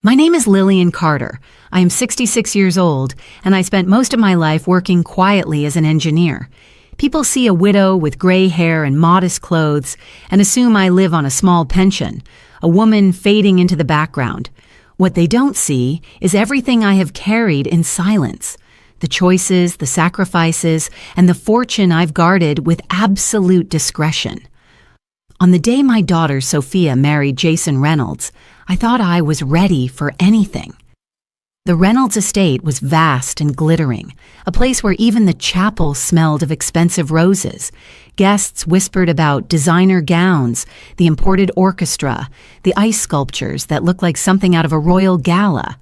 My name is Lillian Carter. I am 66 years old, and I spent most of my life working quietly as an engineer. People see a widow with gray hair and modest clothes and assume I live on a small pension, a woman fading into the background. What they don't see is everything I have carried in silence, the choices, the sacrifices, and the fortune I've guarded with absolute discretion. On the day my daughter Sophia married Jason Reynolds, I thought I was ready for anything. The Reynolds estate was vast and glittering, a place where even the chapel smelled of expensive roses. Guests whispered about designer gowns, the imported orchestra, the ice sculptures that looked like something out of a royal gala.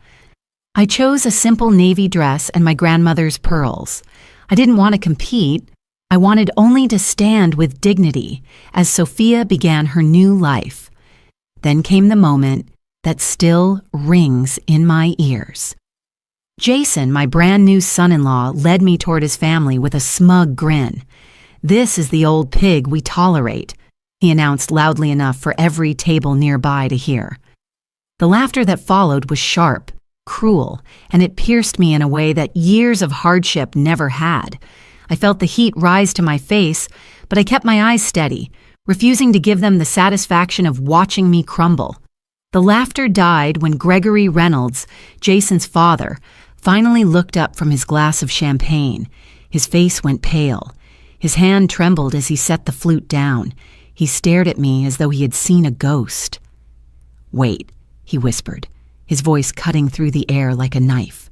I chose a simple navy dress and my grandmother's pearls. I didn't want to compete. I wanted only to stand with dignity as Sophia began her new life. Then came the moment that still rings in my ears. Jason, my brand new son-in-law, led me toward his family with a smug grin. "This is the old pig we tolerate," he announced loudly enough for every table nearby to hear. The laughter that followed was sharp, cruel, and it pierced me in a way that years of hardship never had. I felt the heat rise to my face, but I kept my eyes steady, refusing to give them the satisfaction of watching me crumble. The laughter died when Gregory Reynolds, Jason's father, finally looked up from his glass of champagne. His face went pale. His hand trembled as he set the flute down. He stared at me as though he had seen a ghost. "Wait," he whispered, his voice cutting through the air like a knife.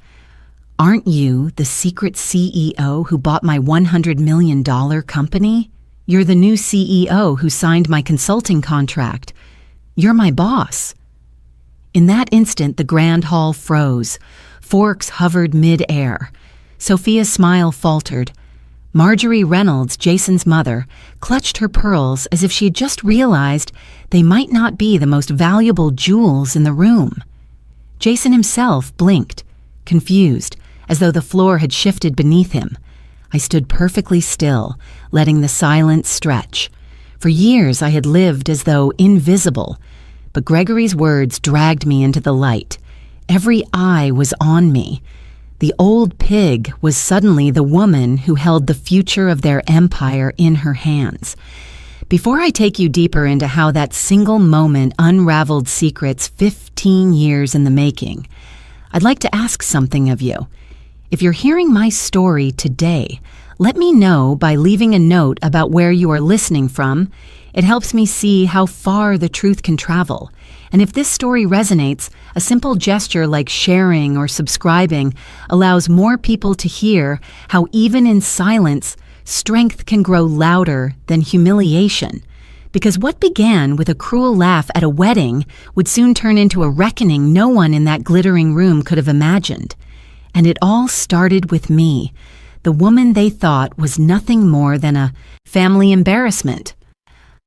"Aren't you the secret CEO who bought my $100 million company? You're the new CEO who signed my consulting contract. You're my boss." In that instant, the grand hall froze. Forks hovered mid-air. Sophia's smile faltered. Marjorie Reynolds, Jason's mother, clutched her pearls as if she had just realized they might not be the most valuable jewels in the room. Jason himself blinked, confused, as though the floor had shifted beneath him. I stood perfectly still, letting the silence stretch. For years I had lived as though invisible, but Gregory's words dragged me into the light. Every eye was on me. The old pig was suddenly the woman who held the future of their empire in her hands. Before I take you deeper into how that single moment unraveled secrets 15 years in the making, I'd like to ask something of you. If you're hearing my story today, let me know by leaving a note about where you are listening from. It helps me see how far the truth can travel. And if this story resonates, a simple gesture like sharing or subscribing allows more people to hear how even in silence, strength can grow louder than humiliation. Because what began with a cruel laugh at a wedding would soon turn into a reckoning no one in that glittering room could have imagined. And it all started with me, the woman they thought was nothing more than a family embarrassment.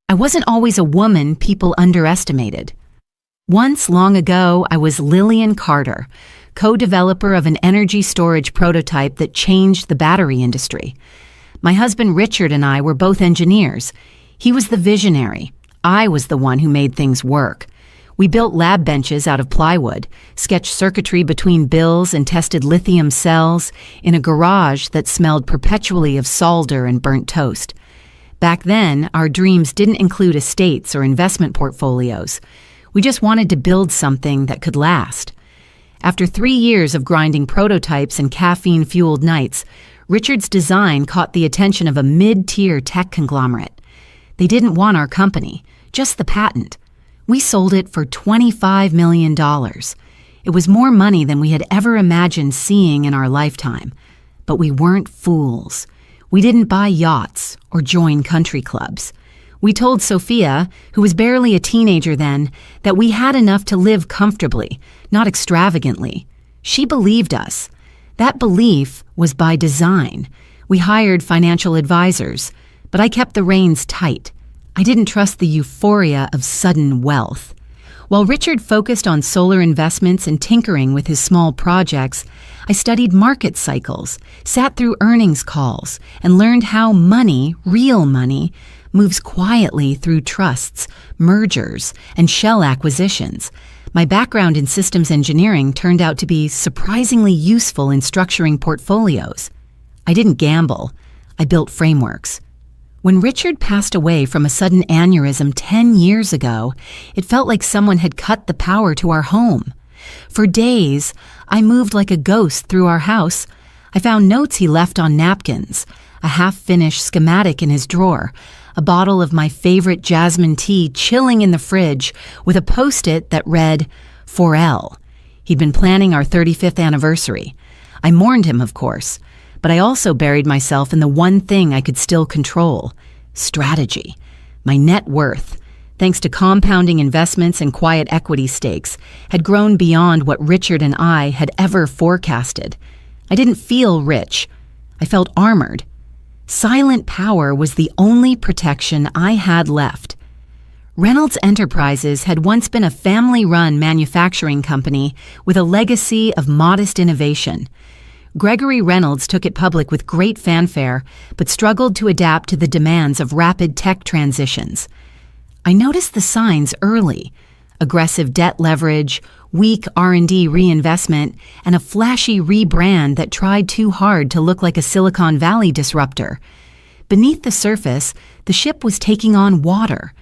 I wasn't always a woman people underestimated. Once, long ago, I was Lillian Carter, co-developer of an energy storage prototype that changed the battery industry. My husband Richard and I were both engineers. He was the visionary. I was the one who made things work. We built lab benches out of plywood, sketched circuitry between bills, and tested lithium cells in a garage that smelled perpetually of solder and burnt toast. Back then, our dreams didn't include estates or investment portfolios. We just wanted to build something that could last. After 3 years of grinding prototypes and caffeine-fueled nights, Richard's design caught the attention of a mid-tier tech conglomerate. They didn't want our company, just the patent. We sold it for $25 million. It was more money than we had ever imagined seeing in our lifetime. But we weren't fools. We didn't buy yachts or join country clubs. We told Sophia, who was barely a teenager then, that we had enough to live comfortably, not extravagantly. She believed us. That belief was by design. We hired financial advisors, but I kept the reins tight. I didn't trust the euphoria of sudden wealth. While Richard focused on solar investments and tinkering with his small projects, I studied market cycles, sat through earnings calls, and learned how money, real money, moves quietly through trusts, mergers, and shell acquisitions. My background in systems engineering turned out to be surprisingly useful in structuring portfolios. I didn't gamble. I built frameworks. When Richard passed away from a sudden aneurysm 10 years ago, it felt like someone had cut the power to our home. For days, I moved like a ghost through our house. I found notes he left on napkins, a half-finished schematic in his drawer, a bottle of my favorite jasmine tea chilling in the fridge with a post-it that read, "For L." He'd been planning our 35th anniversary. I mourned him, of course, but I also buried myself in the one thing I could still control: strategy. My net worth, thanks to compounding investments and quiet equity stakes, had grown beyond what Richard and I had ever forecasted. I didn't feel rich. I felt armored. Silent power was the only protection I had left. Reynolds Enterprises had once been a family-run manufacturing company with a legacy of modest innovation. Gregory Reynolds took it public with great fanfare, but struggled to adapt to the demands of rapid tech transitions. I noticed the signs early: aggressive debt leverage, weak R&D reinvestment, and a flashy rebrand that tried too hard to look like a Silicon Valley disruptor. Beneath the surface, the ship was taking on water.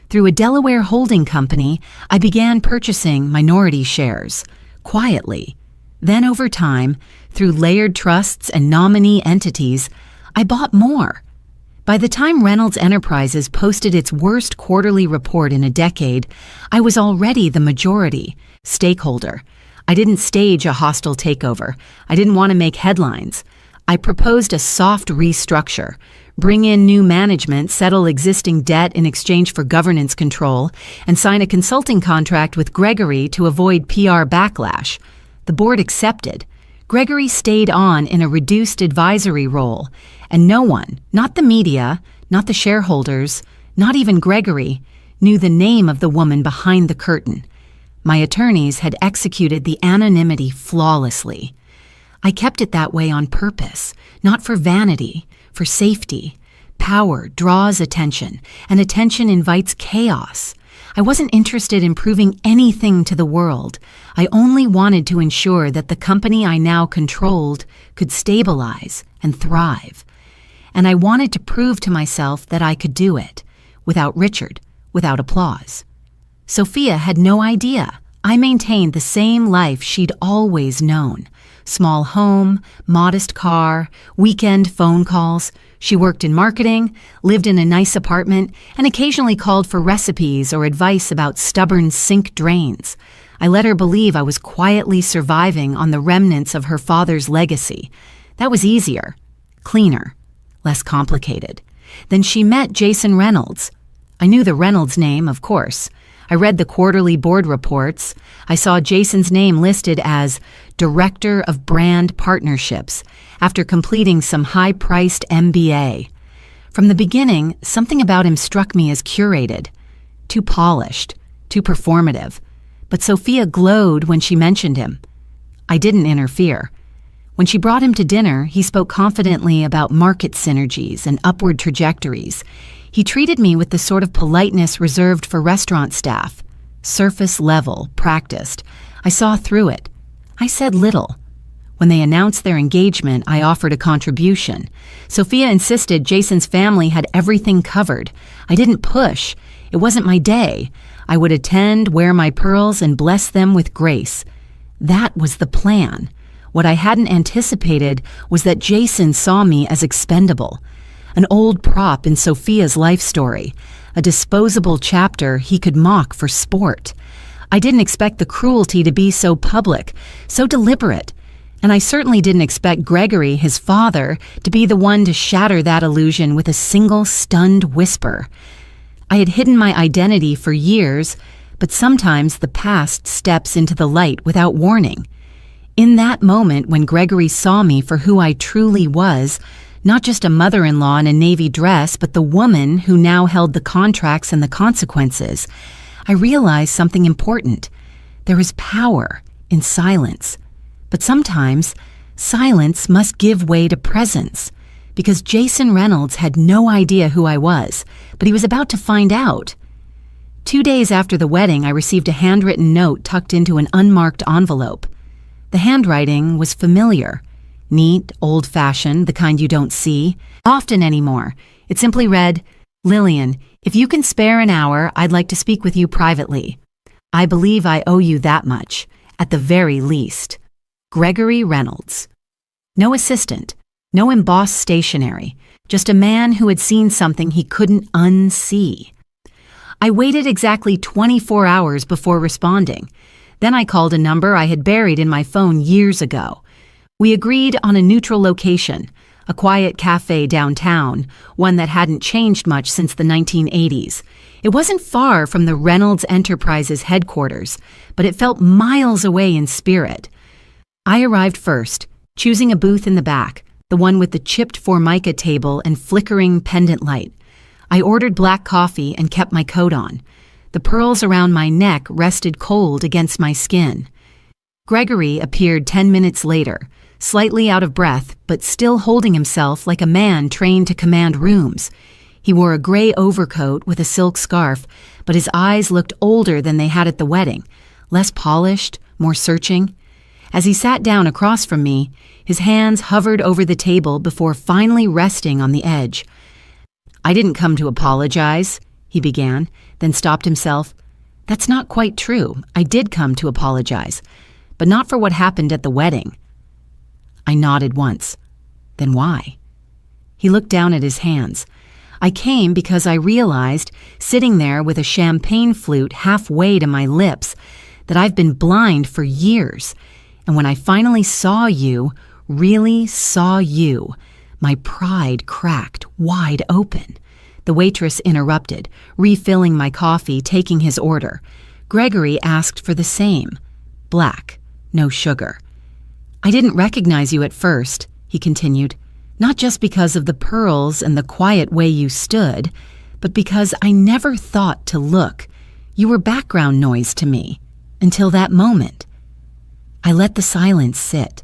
Through a Delaware holding company, I began purchasing minority shares, quietly. Then over time, through layered trusts and nominee entities, I bought more. By the time Reynolds Enterprises posted its worst quarterly report in a decade, I was already the majority stakeholder. I didn't stage a hostile takeover. I didn't want to make headlines. I proposed a soft restructure, bring in new management, settle existing debt in exchange for governance control, and sign a consulting contract with Gregory to avoid PR backlash. The board accepted. Gregory stayed on in a reduced advisory role, and no one, not the media, not the shareholders, not even Gregory, knew the name of the woman behind the curtain. My attorneys had executed the anonymity flawlessly. I kept it that way on purpose, not for vanity, for safety. Power draws attention, and attention invites chaos. I wasn't interested in proving anything to the world. I only wanted to ensure that the company I now controlled could stabilize and thrive. And I wanted to prove to myself that I could do it, without Richard, without applause. Sophia had no idea. I maintained the same life she'd always known. Small home, modest car, weekend phone calls. She worked in marketing, lived in a nice apartment, and occasionally called for recipes or advice about stubborn sink drains. I let her believe I was quietly surviving on the remnants of her father's legacy. That was easier, cleaner, less complicated. Then she met Jason Reynolds. I knew the Reynolds name, of course. I read the quarterly board reports. I saw Jason's name listed as Director of Brand Partnerships after completing some high-priced MBA. From the beginning, something about him struck me as curated, too polished, too performative. But Sophia glowed when she mentioned him. I didn't interfere. When she brought him to dinner, he spoke confidently about market synergies and upward trajectories. He treated me with the sort of politeness reserved for restaurant staff. Surface level, practiced. I saw through it. I said little. When they announced their engagement, I offered a contribution. Sophia insisted Jason's family had everything covered. I didn't push. It wasn't my day. I would attend, wear my pearls, and bless them with grace. That was the plan. What I hadn't anticipated was that Jason saw me as expendable. An old prop in Sophia's life story, a disposable chapter he could mock for sport. I didn't expect the cruelty to be so public, so deliberate, and I certainly didn't expect Gregory, his father, to be the one to shatter that illusion with a single stunned whisper. I had hidden my identity for years, but sometimes the past steps into the light without warning. In that moment when Gregory saw me for who I truly was, not just a mother-in-law in a navy dress, but the woman who now held the contracts and the consequences, I realized something important. There is power in silence. But sometimes, silence must give way to presence. Because Jason Reynolds had no idea who I was, but he was about to find out. 2 days after the wedding, I received a handwritten note tucked into an unmarked envelope. The handwriting was familiar. Neat, old-fashioned, the kind you don't see often anymore. It simply read, "Lillian, if you can spare an hour, I'd like to speak with you privately. I believe I owe you that much, at the very least. Gregory Reynolds." No assistant, no embossed stationery, just a man who had seen something he couldn't unsee. I waited exactly 24 hours before responding. Then I called a number I had buried in my phone years ago. We agreed on a neutral location, a quiet cafe downtown, one that hadn't changed much since the 1980s. It wasn't far from the Reynolds Enterprises headquarters, but it felt miles away in spirit. I arrived first, choosing a booth in the back, the one with the chipped formica table and flickering pendant light. I ordered black coffee and kept my coat on. The pearls around my neck rested cold against my skin. Gregory appeared 10 minutes later, slightly out of breath, but still holding himself like a man trained to command rooms. He wore a gray overcoat with a silk scarf, but his eyes looked older than they had at the wedding, less polished, more searching. As he sat down across from me, his hands hovered over the table before finally resting on the edge. "I didn't come to apologize," he began, then stopped himself. "That's not quite true. I did come to apologize, but not for what happened at the wedding." I nodded once. "Then why?" He looked down at his hands. "I came because I realized, sitting there with a champagne flute halfway to my lips, that I've been blind for years. And when I finally saw you, really saw you, my pride cracked wide open." The waitress interrupted, refilling my coffee, taking his order. Gregory asked for the same. Black, no sugar. "I didn't recognize you at first," he continued, "not just because of the pearls and the quiet way you stood, but because I never thought to look. You were background noise to me, until that moment." I let the silence sit.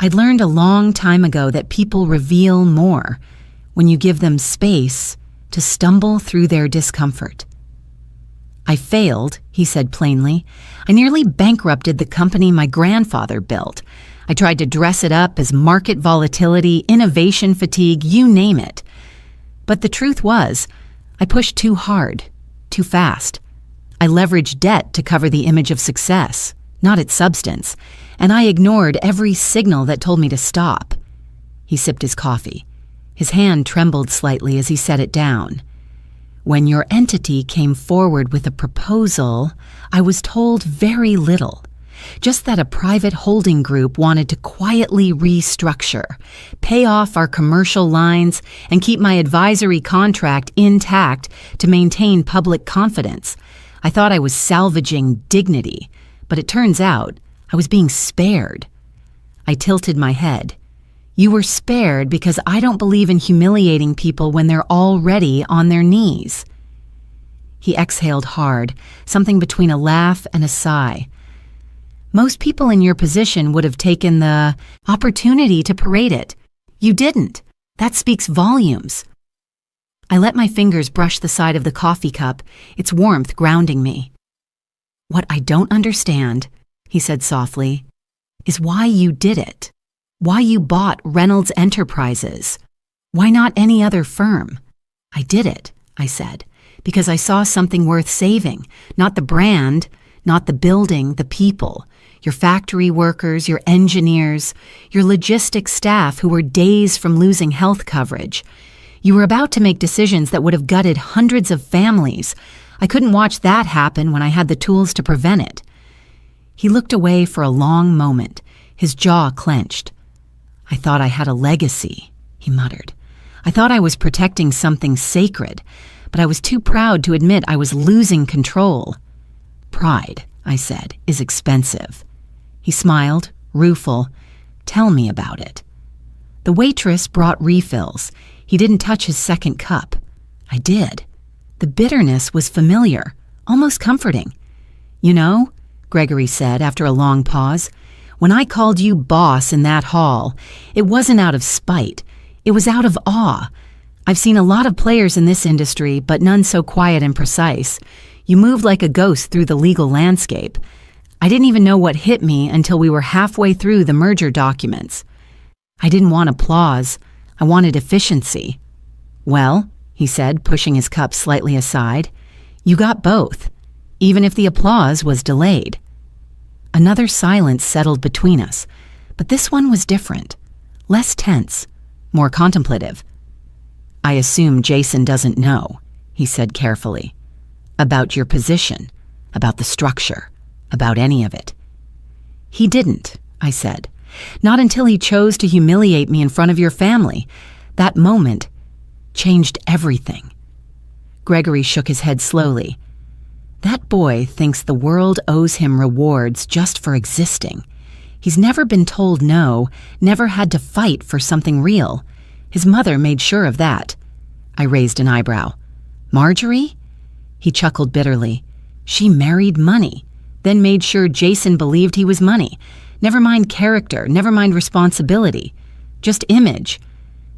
I'd learned a long time ago that people reveal more when you give them space to stumble through their discomfort. "I failed," he said plainly. "I nearly bankrupted the company my grandfather built. I tried to dress it up as market volatility, innovation fatigue, you name it. But the truth was, I pushed too hard, too fast. I leveraged debt to cover the image of success, not its substance, and I ignored every signal that told me to stop." He sipped his coffee. His hand trembled slightly as he set it down. "When your entity came forward with a proposal, I was told very little. Just that a private holding group wanted to quietly restructure, pay off our commercial lines, and keep my advisory contract intact to maintain public confidence. I thought I was salvaging dignity, but it turns out I was being spared." I tilted my head. "You were spared because I don't believe in humiliating people when they're already on their knees." He exhaled hard, something between a laugh and a sigh. "Most people in your position would have taken the opportunity to parade it. You didn't. That speaks volumes." I let my fingers brush the side of the coffee cup, its warmth grounding me. "What I don't understand," he said softly, "is why you did it. Why you bought Reynolds Enterprises. Why not any other firm?" "I did it," I said, "because I saw something worth saving. Not the brand, not the building, the people. Your factory workers, your engineers, your logistics staff who were days from losing health coverage. You were about to make decisions that would have gutted hundreds of families. I couldn't watch that happen when I had the tools to prevent it." He looked away for a long moment, his jaw clenched. "I thought I had a legacy," he muttered. "I thought I was protecting something sacred, but I was too proud to admit I was losing control." "Pride," I said, "is expensive." He smiled, rueful. "Tell me about it." The waitress brought refills. He didn't touch his second cup. I did. The bitterness was familiar, almost comforting. "You know," Gregory said after a long pause, "when I called you boss in that hall, it wasn't out of spite. It was out of awe. I've seen a lot of players in this industry, but none so quiet and precise. You moved like a ghost through the legal landscape. I didn't even know what hit me until we were halfway through the merger documents. I didn't want applause. I wanted efficiency. Well, he said, pushing his cup slightly aside, you got both, even if the applause was delayed. Another silence settled between us, but this one was different, less tense, more contemplative. I assume Jason doesn't know, he said carefully, about your position, about the structure, about any of it. He didn't, I said, not until he chose to humiliate me in front of your family. That moment changed everything. Gregory shook his head slowly. That boy thinks the world owes him rewards just for existing. He's never been told no, never had to fight for something real. His mother made sure of that. I raised an eyebrow. Marjorie? He chuckled bitterly. She married money, then made sure Jason believed he was money. Never mind character, never mind responsibility. Just image.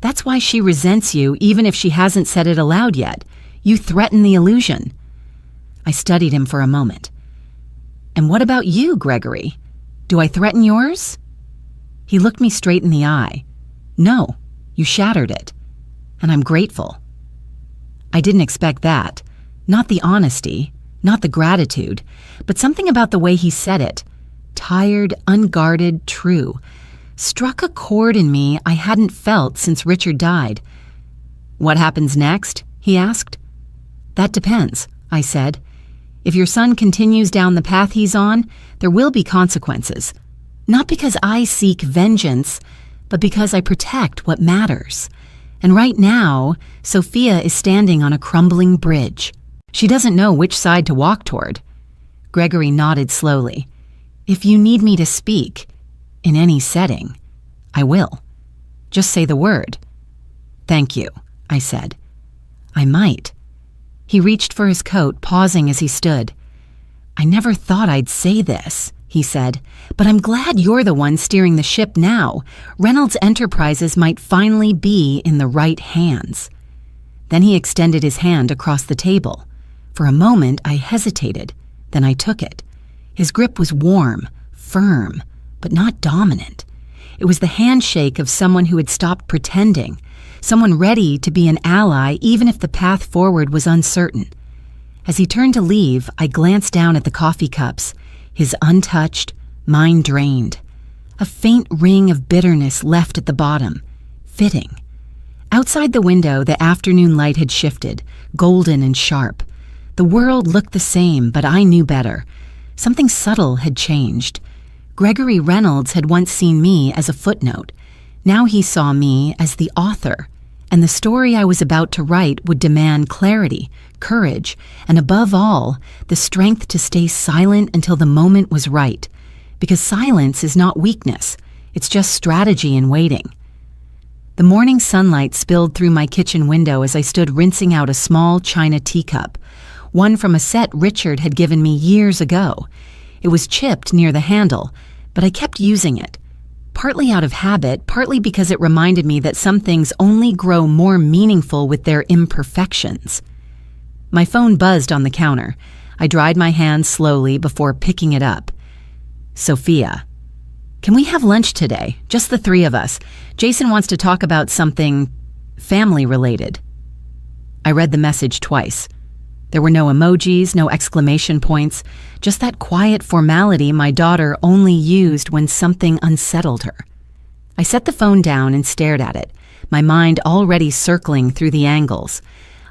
That's why she resents you even if she hasn't said it aloud yet. You threaten the illusion. I studied him for a moment. And what about you, Gregory? Do I threaten yours? He looked me straight in the eye. No, you shattered it. And I'm grateful. I didn't expect that. Not the honesty, not the gratitude, but something about the way he said it. Tired, unguarded, true. Struck a chord in me I hadn't felt since Richard died. What happens next? He asked. That depends, I said. If your son continues down the path he's on, there will be consequences. Not because I seek vengeance, but because I protect what matters. And right now, Sophia is standing on a crumbling bridge. She doesn't know which side to walk toward. Gregory nodded slowly. If you need me to speak, in any setting, I will. Just say the word. Thank you, I said. I might. He reached for his coat, pausing as he stood. I never thought I'd say this, he said, but I'm glad you're the one steering the ship now. Reynolds Enterprises might finally be in the right hands. Then he extended his hand across the table. For a moment, I hesitated. Then I took it. His grip was warm, firm, but not dominant. It was the handshake of someone who had stopped pretending, someone ready to be an ally even if the path forward was uncertain. As he turned to leave, I glanced down at the coffee cups, his untouched, mine drained. A faint ring of bitterness left at the bottom. Fitting. Outside the window, the afternoon light had shifted, golden and sharp. The world looked the same, but I knew better. Something subtle had changed. Gregory Reynolds had once seen me as a footnote. Now he saw me as the author, and the story I was about to write would demand clarity, courage, and above all, the strength to stay silent until the moment was right. Because silence is not weakness, it's just strategy in waiting. The morning sunlight spilled through my kitchen window as I stood rinsing out a small china teacup, one from a set Richard had given me years ago. It was chipped near the handle, but I kept using it. Partly out of habit, partly because it reminded me that some things only grow more meaningful with their imperfections. My phone buzzed on the counter. I dried my hands slowly before picking it up. Sophia. Can we have lunch today? Just the three of us. Jason wants to talk about something family-related. I read the message twice. There were no emojis, no exclamation points, just that quiet formality my daughter only used when something unsettled her. I set the phone down and stared at it, my mind already circling through the angles.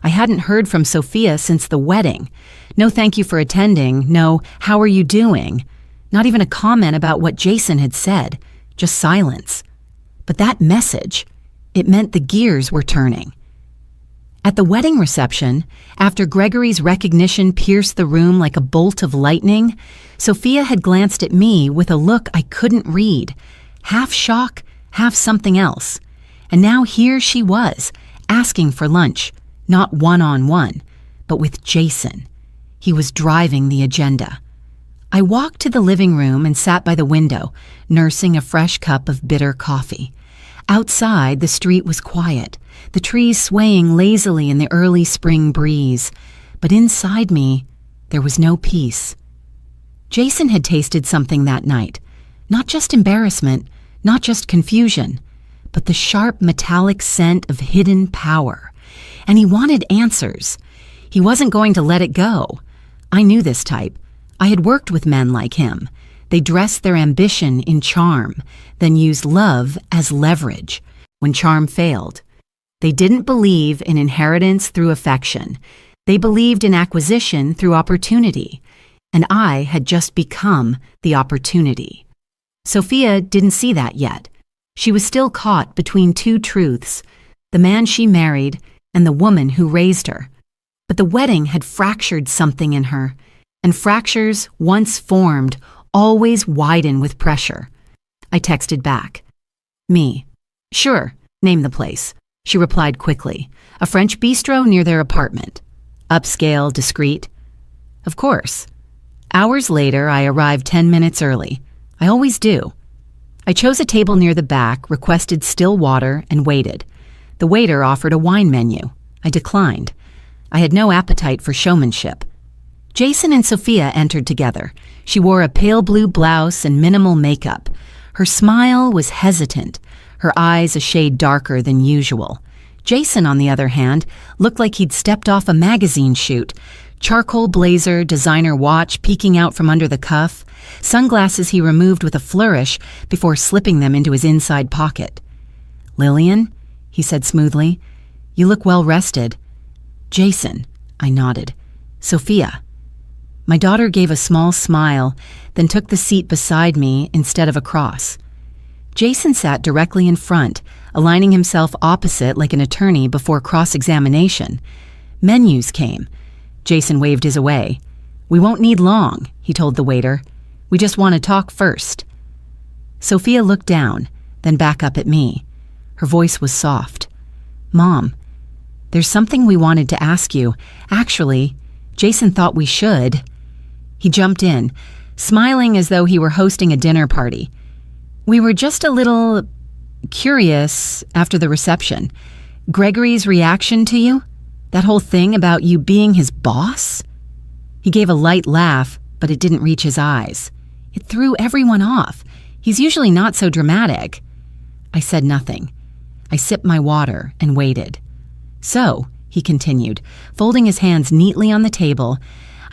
I hadn't heard from Sophia since the wedding. No thank you for attending, no how are you doing? Not even a comment about what Jason had said, just silence. But that message, it meant the gears were turning. At the wedding reception, after Gregory's recognition pierced the room like a bolt of lightning, Sophia had glanced at me with a look I couldn't read, half shock, half something else. And now here she was, asking for lunch, not one-on-one, but with Jason. He was driving the agenda. I walked to the living room and sat by the window, nursing a fresh cup of bitter coffee. Outside, the street was quiet, the trees swaying lazily in the early spring breeze. But inside me, There was no peace. Jason had tasted something that night. Not just embarrassment, not just confusion, but the sharp metallic scent of hidden power. And he wanted answers. He wasn't going to let it go. I knew this type. I had worked with men like him. They dressed their ambition in charm, then used love as leverage when charm failed. They didn't believe in inheritance through affection. They believed in acquisition through opportunity. And I had just become the opportunity. Sophia didn't see that yet. She was still caught between two truths, the man she married and the woman who raised her. But the wedding had fractured something in her, and fractures, once formed, always widen with pressure. I texted back. Me. Sure, name the place. She replied quickly. A French bistro near their apartment. Upscale, discreet. Of course. Hours later, I arrived 10 minutes early. I always do. I chose a table near the back, requested still water, and waited. The waiter offered a wine menu. I declined. I had no appetite for showmanship. Jason and Sophia entered together. She wore a pale blue blouse and minimal makeup. Her smile was hesitant, her eyes a shade darker than usual. Jason, on the other hand, looked like he'd stepped off a magazine shoot. Charcoal blazer, designer watch peeking out from under the cuff, sunglasses he removed with a flourish before slipping them into his inside pocket. "Lillian," he said smoothly, "you look well rested." "Jason," I nodded. "Sophia." My daughter gave a small smile, then took the seat beside me instead of across. Jason sat directly in front, aligning himself opposite like an attorney before cross-examination. Menus came. Jason waved his away. "We won't need long," he told the waiter. "We just want to talk first." Sophia looked down, then back up at me. Her voice was soft. "Mom, there's something we wanted to ask you. Actually, Jason thought we should." He jumped in, smiling as though he were hosting a dinner party. "We were just a little curious after the reception. Gregory's reaction to you? That whole thing about you being his boss?" He gave a light laugh, but it didn't reach his eyes. It threw everyone off. He's usually not so dramatic. I said nothing. I sipped my water and waited. "So," he continued, folding his hands neatly on the table,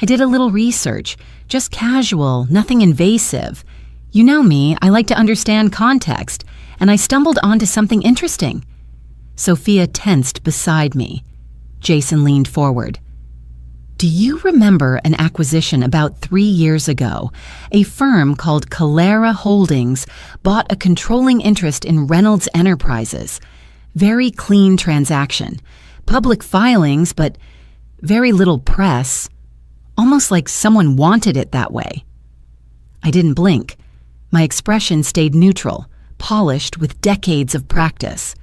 "I did a little research, just casual, nothing invasive. You know me, I like to understand context, and I stumbled onto something interesting." Sophia tensed beside me. Jason leaned forward. "Do you remember an acquisition about 3 years ago? A firm called Calera Holdings bought a controlling interest in Reynolds Enterprises. Very clean transaction. Public filings, but very little press. Almost like someone wanted it that way." I didn't blink. My expression stayed neutral, polished with decades of practice.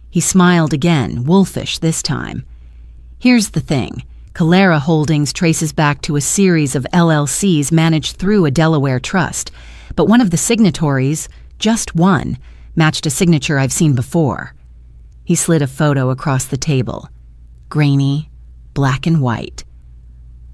He smiled again, wolfish this time. "Here's the thing. Calera Holdings traces back to a series of LLCs managed through a Delaware trust, but one of the signatories, just one, matched a signature I've seen before." He slid a photo across the table. Grainy, black and white.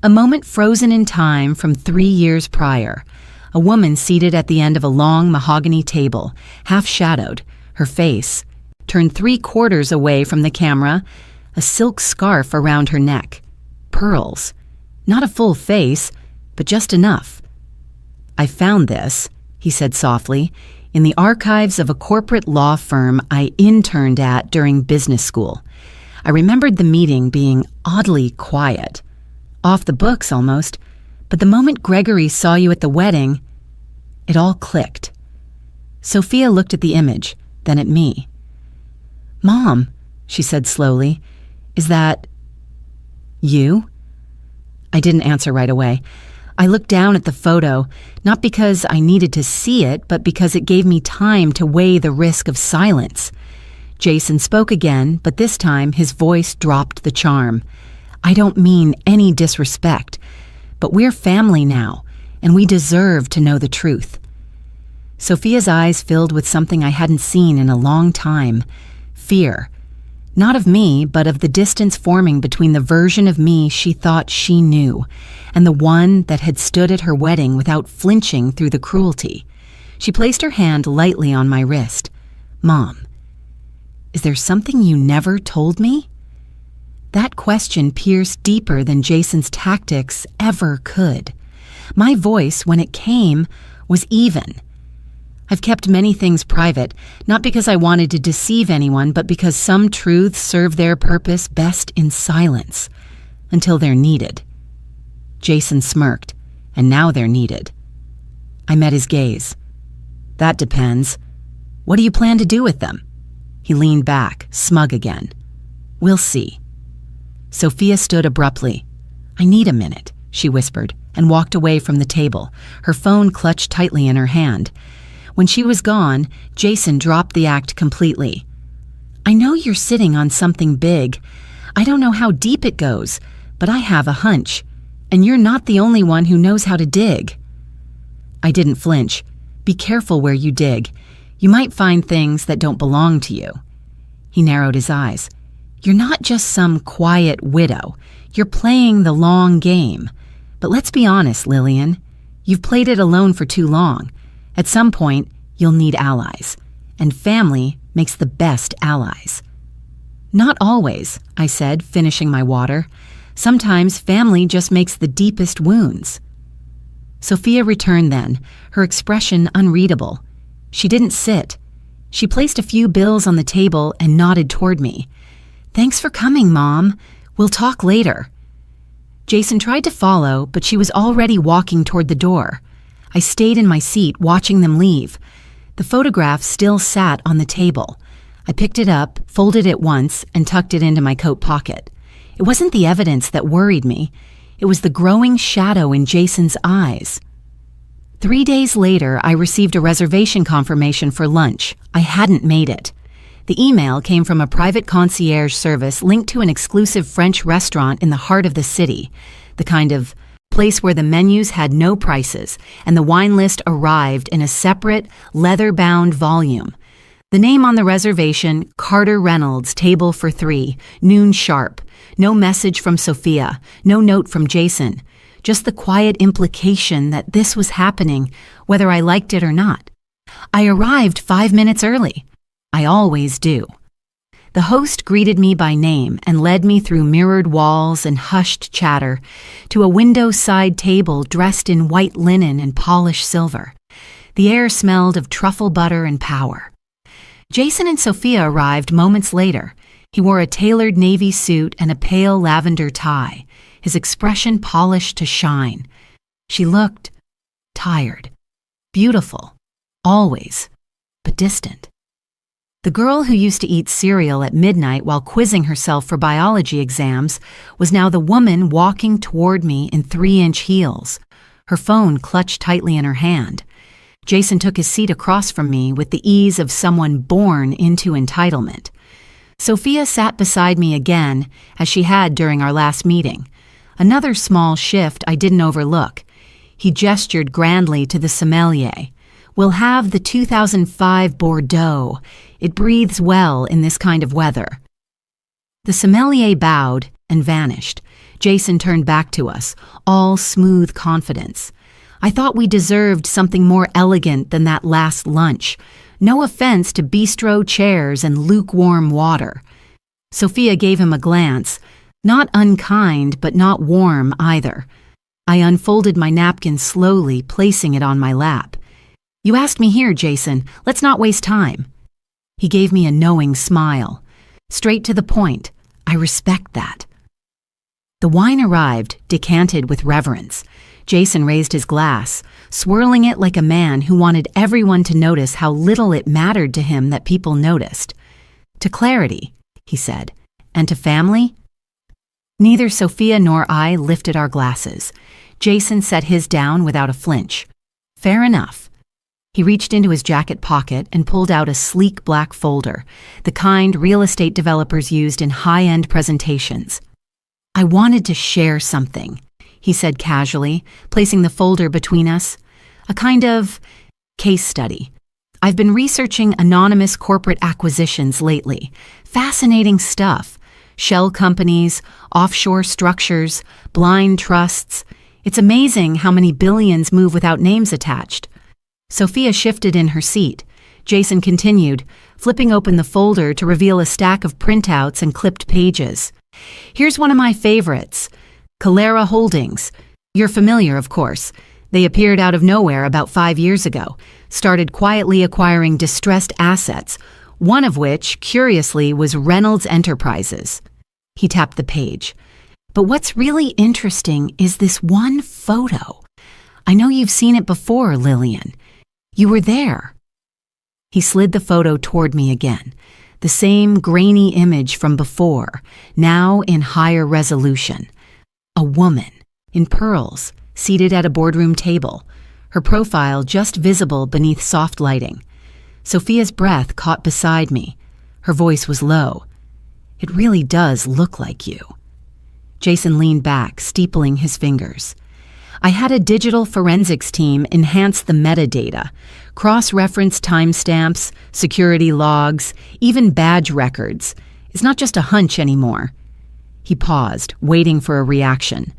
A moment frozen in time from 3 years prior. A woman seated at the end of a long mahogany table, half-shadowed, her face turned 3/4 away from the camera, a silk scarf around her neck. Pearls. Not a full face, but just enough. "I found this," he said softly, "in the archives of a corporate law firm I interned at during business school. I remembered the meeting being oddly quiet. Off the books almost, but the moment Gregory saw you at the wedding, it all clicked." Sophia looked at the image, then at me. "Mom," she said slowly, "is that you?" I didn't answer right away. I looked down at the photo, not because I needed to see it, but because it gave me time to weigh the risk of silence. Jason spoke again, but this time his voice dropped the charm. "I don't mean any disrespect, but we're family now, and we deserve to know the truth." Sophia's eyes filled with something I hadn't seen in a long time. Fear. Not of me, but of the distance forming between the version of me she thought she knew and the one that had stood at her wedding without flinching through the cruelty. She placed her hand lightly on my wrist. "Mom, is there something you never told me?" That question pierced deeper than Jason's tactics ever could. My voice, when it came, was even. I've kept many things private, not because I wanted to deceive anyone, but because some truths serve their purpose best in silence, until they're needed. Jason smirked, and now they're needed. I met his gaze. "That depends. What do you plan to do with them?" He leaned back, smug again. "We'll see." Sophia stood abruptly. "I need a minute," she whispered, and walked away from the table, her phone clutched tightly in her hand. When she was gone, Jason dropped the act completely. "I know you're sitting on something big. I don't know how deep it goes, but I have a hunch, and you're not the only one who knows how to dig." I didn't flinch. "Be careful where you dig. You might find things that don't belong to you." He narrowed his eyes. "You're not just some quiet widow. You're playing the long game. But let's be honest, Lillian. You've played it alone for too long. At some point, you'll need allies. And family makes the best allies." "Not always," I said, finishing my water. "Sometimes family just makes the deepest wounds." Sophia returned then, her expression unreadable. She didn't sit. She placed a few bills on the table and nodded toward me. "Thanks for coming, Mom. We'll talk later." Jason tried to follow, but she was already walking toward the door. I stayed in my seat, watching them leave. The photograph still sat on the table. I picked it up, folded it once, and tucked it into my coat pocket. It wasn't the evidence that worried me. It was the growing shadow in Jason's eyes. 3 days later, I received a reservation confirmation for lunch. I hadn't made it. The email came from a private concierge service linked to an exclusive French restaurant in the heart of the city, the kind of place where the menus had no prices and the wine list arrived in a separate, leather-bound volume. The name on the reservation, Carter Reynolds, table for 3, noon sharp. No message from Sophia, no note from Jason. Just the quiet implication that this was happening, whether I liked it or not. I arrived 5 minutes early. I always do. The host greeted me by name and led me through mirrored walls and hushed chatter to a window-side table dressed in white linen and polished silver. The air smelled of truffle butter and power. Jason and Sophia arrived moments later. He wore a tailored navy suit and a pale lavender tie, his expression polished to shine. She looked tired, beautiful, always, but distant. The girl who used to eat cereal at midnight while quizzing herself for biology exams was now the woman walking toward me in 3-inch heels, her phone clutched tightly in her hand. Jason took his seat across from me with the ease of someone born into entitlement. Sophia sat beside me again, as she had during our last meeting. Another small shift I didn't overlook. He gestured grandly to the sommelier. "We'll have the 2005 Bordeaux. It breathes well in this kind of weather." The sommelier bowed and vanished. Jason turned back to us, all smooth confidence. I thought we deserved something more elegant than that last lunch. No offense to bistro chairs and lukewarm water. Sophia gave him a glance, not unkind but not warm either. I unfolded my napkin slowly, placing it on my lap. "You asked me here, Jason. Let's not waste time." He gave me a knowing smile. Straight to the point. I respect that. The wine arrived, decanted with reverence. Jason raised his glass, swirling it like a man who wanted everyone to notice how little it mattered to him that people noticed. "To clarity," he said, "and to family?" Neither Sophia nor I lifted our glasses. Jason set his down without a flinch. "Fair enough." He reached into his jacket pocket and pulled out a sleek black folder, the kind real estate developers used in high-end presentations. "I wanted to share something," he said casually, placing the folder between us. "A kind of case study. I've been researching anonymous corporate acquisitions lately. Fascinating stuff. Shell companies, offshore structures, blind trusts. It's amazing how many billions move without names attached. Sophia shifted in her seat. Jason continued, flipping open the folder to reveal a stack of printouts and clipped pages. Here's one of my favorites. Calera Holdings. You're familiar, of course. They appeared out of nowhere about 5 years ago, started quietly acquiring distressed assets, one of which, curiously, was Reynolds Enterprises. He tapped the page. But what's really interesting is this one photo. I know you've seen it before, Lillian. You were there. He slid the photo toward me again, the same grainy image from before, now in higher resolution. A woman, in pearls, seated at a boardroom table, her profile just visible beneath soft lighting. Sophia's breath caught beside me. Her voice was low. It really does look like you. Jason leaned back, steepling his fingers. I had a digital forensics team enhance the metadata, cross-reference timestamps, security logs, even badge records. It's not just a hunch anymore. He paused, waiting for a reaction.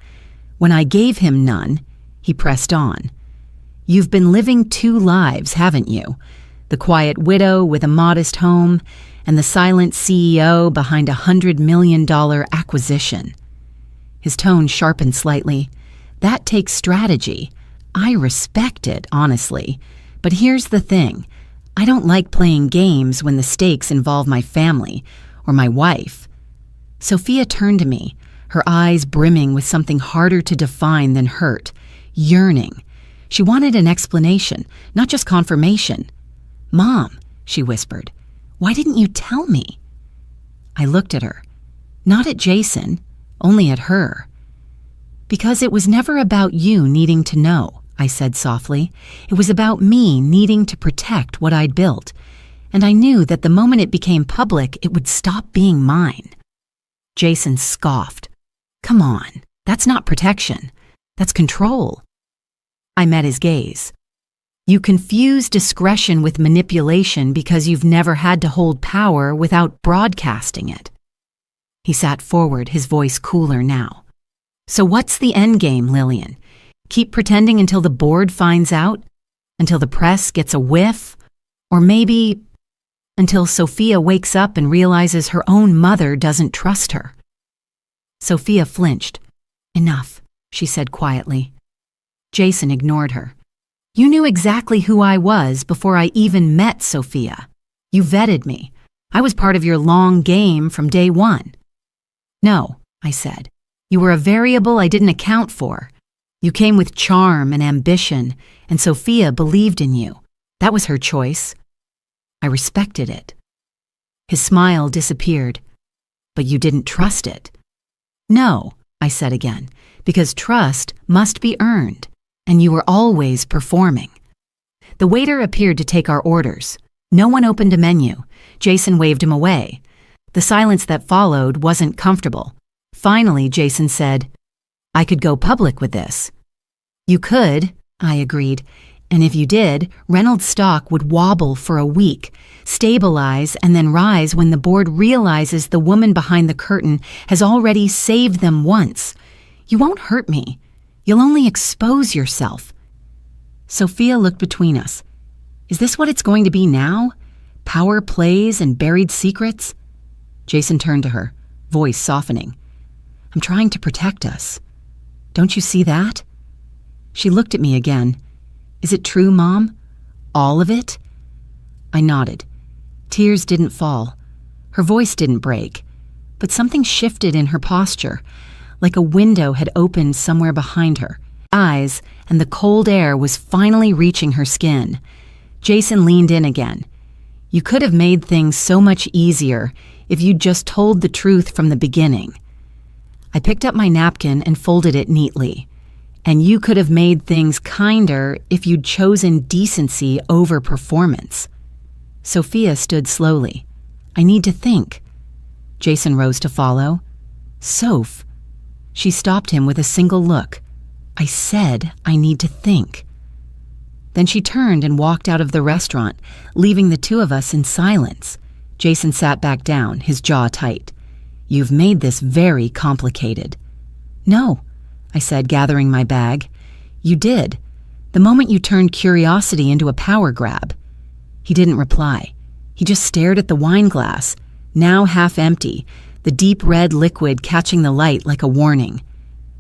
When I gave him none, he pressed on. You've been living 2 lives, haven't you? The quiet widow with a modest home, and the silent CEO behind $100 million acquisition. His tone sharpened slightly. That takes strategy. I respect it, honestly. But here's the thing. I don't like playing games when the stakes involve my family or my wife. Sophia turned to me, her eyes brimming with something harder to define than hurt, yearning. She wanted an explanation, not just confirmation. "Mom," she whispered, "why didn't you tell me?" I looked at her. Not at Jason, only at her. "Because it was never about you needing to know," I said softly. "It was about me needing to protect what I'd built. And I knew that the moment it became public, it would stop being mine." Jason scoffed. "Come on, that's not protection. That's control." I met his gaze. "You confuse discretion with manipulation because you've never had to hold power without broadcasting it." He sat forward, his voice cooler now. "So what's the end game, Lillian? Keep pretending until the board finds out? Until the press gets a whiff? Or maybe until Sophia wakes up and realizes her own mother doesn't trust her?" Sophia flinched. "Enough," she said quietly. Jason ignored her. "You knew exactly who I was before I even met Sophia. You vetted me. I was part of your long game from day one." "No," I said. "You were a variable I didn't account for. You came with charm and ambition, and Sophia believed in you. That was her choice. I respected it." His smile disappeared. "But you didn't trust it." "No," I said again, "because trust must be earned, and you were always performing." The waiter appeared to take our orders. No one opened a menu. Jason waved him away. The silence that followed wasn't comfortable. Finally, Jason said, "I could go public with this." "You could," I agreed, "and if you did, Reynolds stock would wobble for a week, stabilize, and then rise when the board realizes the woman behind the curtain has already saved them once. You won't hurt me. You'll only expose yourself." Sophia looked between us. Is this what it's going to be now? Power plays and buried secrets? Jason turned to her, voice softening. "I'm trying to protect us. Don't you see that?" She looked at me again. "Is it true, Mom? All of it?" I nodded. Tears didn't fall. Her voice didn't break. But something shifted in her posture, like a window had opened somewhere behind her. Eyes, and the cold air was finally reaching her skin. Jason leaned in again. "You could have made things so much easier if you'd just told the truth from the beginning." I picked up my napkin and folded it neatly. "And you could have made things kinder if you'd chosen decency over performance." Sophia stood slowly. "I need to think." Jason rose to follow. "Soph." She stopped him with a single look. "I said I need to think." Then she turned and walked out of the restaurant, leaving the two of us in silence. Jason sat back down, his jaw tight. "You've made this very complicated." "No," I said, gathering my bag. "You did. The moment you turned curiosity into a power grab." He didn't reply. He just stared at the wine glass, now half empty, the deep red liquid catching the light like a warning.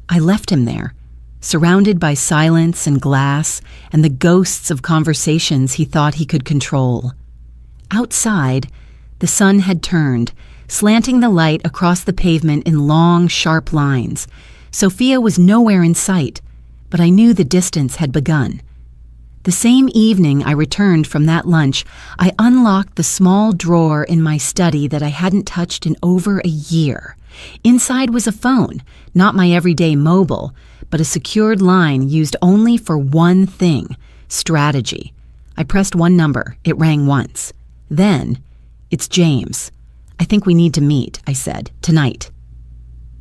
I left him there, surrounded by silence and glass and the ghosts of conversations he thought he could control. Outside, the sun had turned, slanting the light across the pavement in long, sharp lines. Sophia was nowhere in sight, but I knew the distance had begun. The same evening I returned from that lunch, I unlocked the small drawer in my study that I hadn't touched in over a year. Inside was a phone, not my everyday mobile, but a secured line used only for one thing: strategy. I pressed one number. It rang once. Then, "It's James. I think we need to meet," I said, "tonight."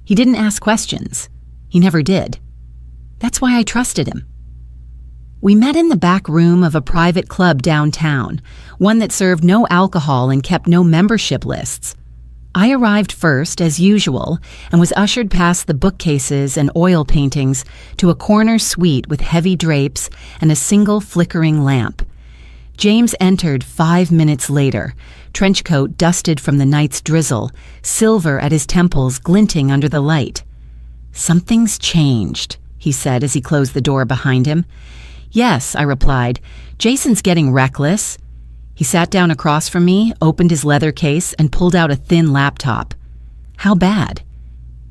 He didn't ask questions. He never did. That's why I trusted him. We met in the back room of a private club downtown, one that served no alcohol and kept no membership lists. I arrived first, as usual, and was ushered past the bookcases and oil paintings to a corner suite with heavy drapes and a single flickering lamp. James entered 5 minutes later, trench coat dusted from the night's drizzle, silver at his temples glinting under the light. "Something's changed," he said as he closed the door behind him. "Yes," I replied. "Jason's getting reckless." He sat down across from me, opened his leather case, and pulled out a thin laptop. "How bad?"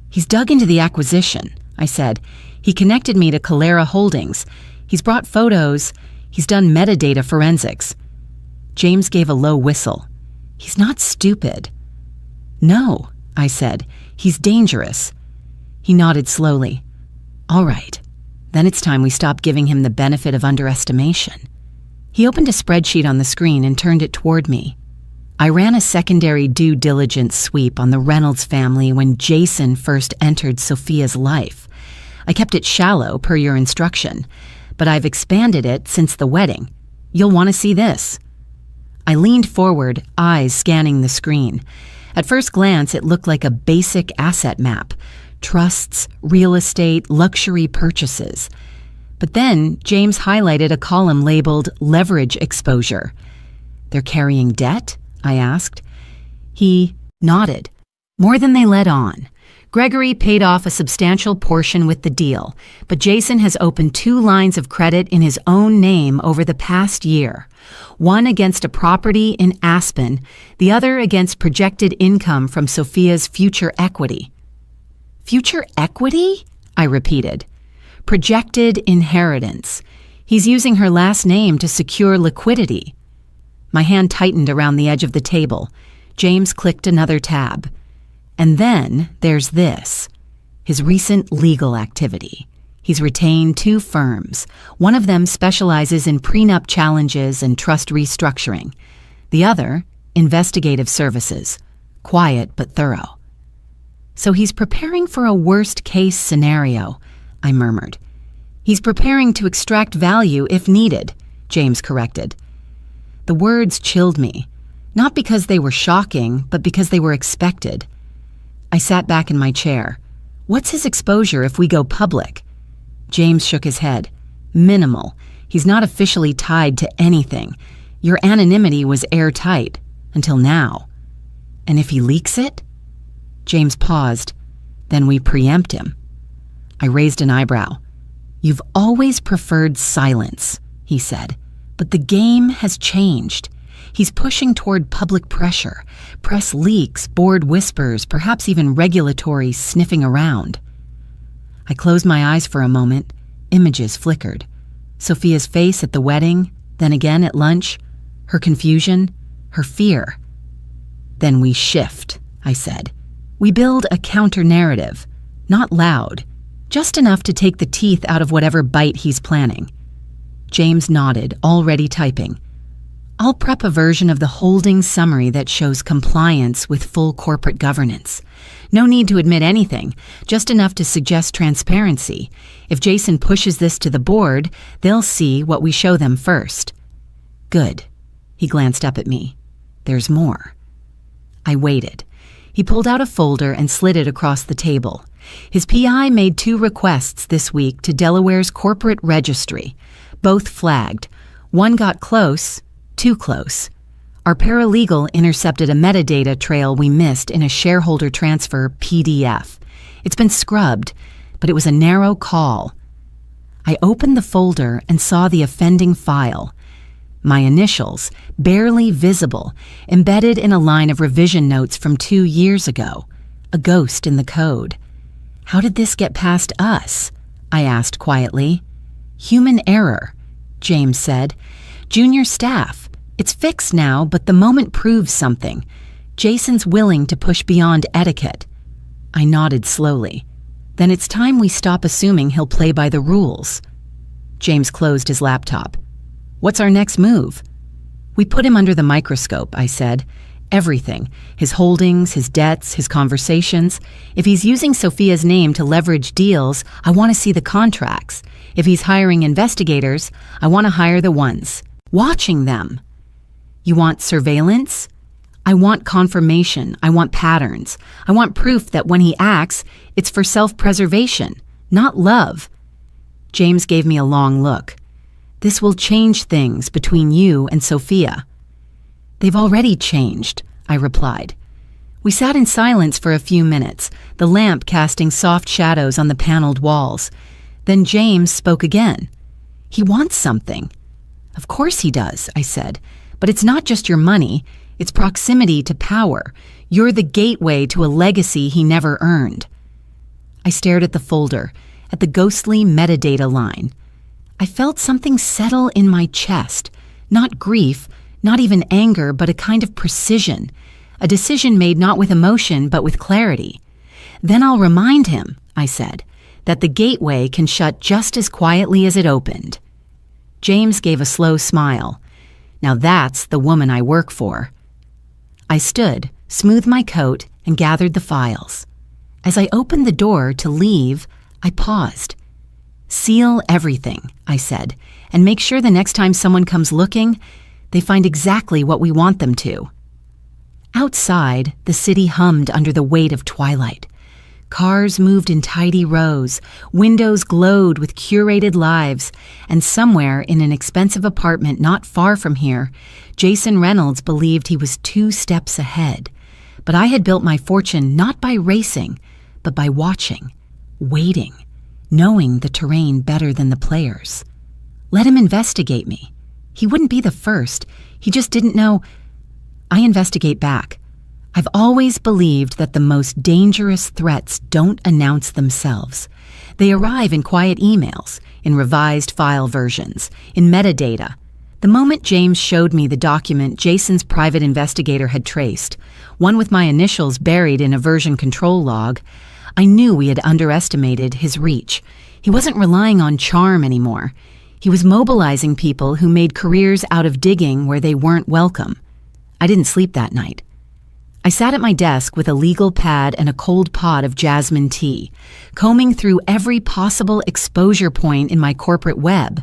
"He's dug into the acquisition," I said. "He connected me to Calera Holdings. He's brought photos. He's done metadata forensics." James gave a low whistle. "He's not stupid." "No," I said. "He's dangerous." He nodded slowly. "All right. Then it's time we stop giving him the benefit of underestimation." He opened a spreadsheet on the screen and turned it toward me. "I ran a secondary due diligence sweep on the Reynolds family when Jason first entered Sophia's life. I kept it shallow per your instruction, but I've expanded it since the wedding. You'll want to see this." I leaned forward, eyes scanning the screen. At first glance, it looked like a basic asset map: trusts, real estate, luxury purchases. But then James highlighted a column labeled leverage exposure. "They're carrying debt?" I asked. He nodded. "More than they let on. Gregory paid off a substantial portion with the deal, but Jason has opened 2 lines of credit in his own name over the past year. One against a property in Aspen, the other against projected income from Sophia's future equity." "Future equity?" I repeated. "Projected inheritance. He's using her last name to secure liquidity." My hand tightened around the edge of the table. James clicked another tab. "And then there's this. His recent legal activity. He's retained 2 firms. One of them specializes in prenup challenges and trust restructuring. The other, investigative services. Quiet but thorough." "So he's preparing for a worst-case scenario," I murmured. "He's preparing to extract value if needed," James corrected. The words chilled me, not because they were shocking, but because they were expected. I sat back in my chair. "What's his exposure if we go public?" James shook his head. "Minimal. He's not officially tied to anything. Your anonymity was airtight. Until now." "And if he leaks it?" James paused. "Then we preempt him." I raised an eyebrow. "You've always preferred silence," he said, "but the game has changed. He's pushing toward public pressure, press leaks, board whispers, perhaps even regulatory sniffing around." I closed my eyes for a moment. Images flickered. Sophia's face at the wedding, then again at lunch, her confusion, her fear. "Then we shift," I said. "We build a counter-narrative, not loud, just enough to take the teeth out of whatever bite he's planning." James nodded, already typing. I'll prep a version of the holding summary that shows compliance with full corporate governance. No need to admit anything, just enough to suggest transparency. If Jason pushes this to the board, they'll see what we show them first. Good. He glanced up at me. There's more. I waited. He pulled out a folder and slid it across the table. His PI made 2 requests this week to Delaware's corporate registry. Both flagged. One got close, too close. Our paralegal intercepted a metadata trail we missed in a shareholder transfer PDF. It's been scrubbed, but it was a narrow call. I opened the folder and saw the offending file. My initials, barely visible, embedded in a line of revision notes from 2 years ago. A ghost in the code. How did this get past us? I asked quietly. Human error, James said. Junior staff. It's fixed now, but the moment proves something. Jason's willing to push beyond etiquette. I nodded slowly. Then it's time we stop assuming he'll play by the rules. James closed his laptop. What's our next move? We put him under the microscope, I said. Everything. His holdings, his debts, his conversations. If he's using Sophia's name to leverage deals, I want to see the contracts. If he's hiring investigators, I want to hire the ones. Watching them. You want surveillance? I want confirmation. I want patterns. I want proof that when he acts, it's for self-preservation, not love. James gave me a long look. This will change things between you and Sophia. They've already changed, I replied. We sat in silence for a few minutes, the lamp casting soft shadows on the paneled walls. Then James spoke again. He wants something. Of course he does, I said. But it's not just your money, it's proximity to power. You're the gateway to a legacy he never earned. I stared at the folder, at the ghostly metadata line. I felt something settle in my chest, not grief, not even anger, but a kind of precision, a decision made not with emotion, but with clarity. Then I'll remind him, I said, that the gateway can shut just as quietly as it opened. James gave a slow smile. Now that's the woman I work for. I stood, smoothed my coat, and gathered the files. As I opened the door to leave, I paused. Seal everything, I said, and make sure the next time someone comes looking, they find exactly what we want them to. Outside, the city hummed under the weight of twilight. Cars moved in tidy rows, windows glowed with curated lives, and somewhere in an expensive apartment not far from here, Jason Reynolds believed he was 2 steps ahead. But I had built my fortune not by racing, but by watching, waiting, knowing the terrain better than the players. Let him investigate me. He wouldn't be the first. He just didn't know. I investigate back. I've always believed that the most dangerous threats don't announce themselves. They arrive in quiet emails, in revised file versions, in metadata. The moment James showed me the document Jason's private investigator had traced, one with my initials buried in a version control log, I knew we had underestimated his reach. He wasn't relying on charm anymore. He was mobilizing people who made careers out of digging where they weren't welcome. I didn't sleep that night. I sat at my desk with a legal pad and a cold pot of jasmine tea, combing through every possible exposure point in my corporate web.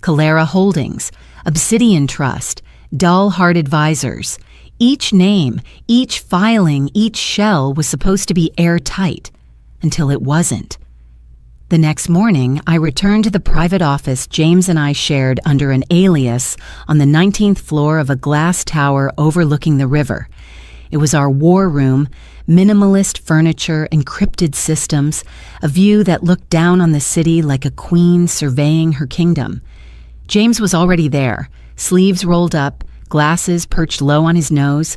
Calera Holdings, Obsidian Trust, Dull Heart Advisors. Each name, each filing, each shell was supposed to be airtight, until it wasn't. The next morning, I returned to the private office James and I shared under an alias on the 19th floor of a glass tower overlooking the river. It was our war room, minimalist furniture, encrypted systems, a view that looked down on the city like a queen surveying her kingdom. James was already there, sleeves rolled up, glasses perched low on his nose.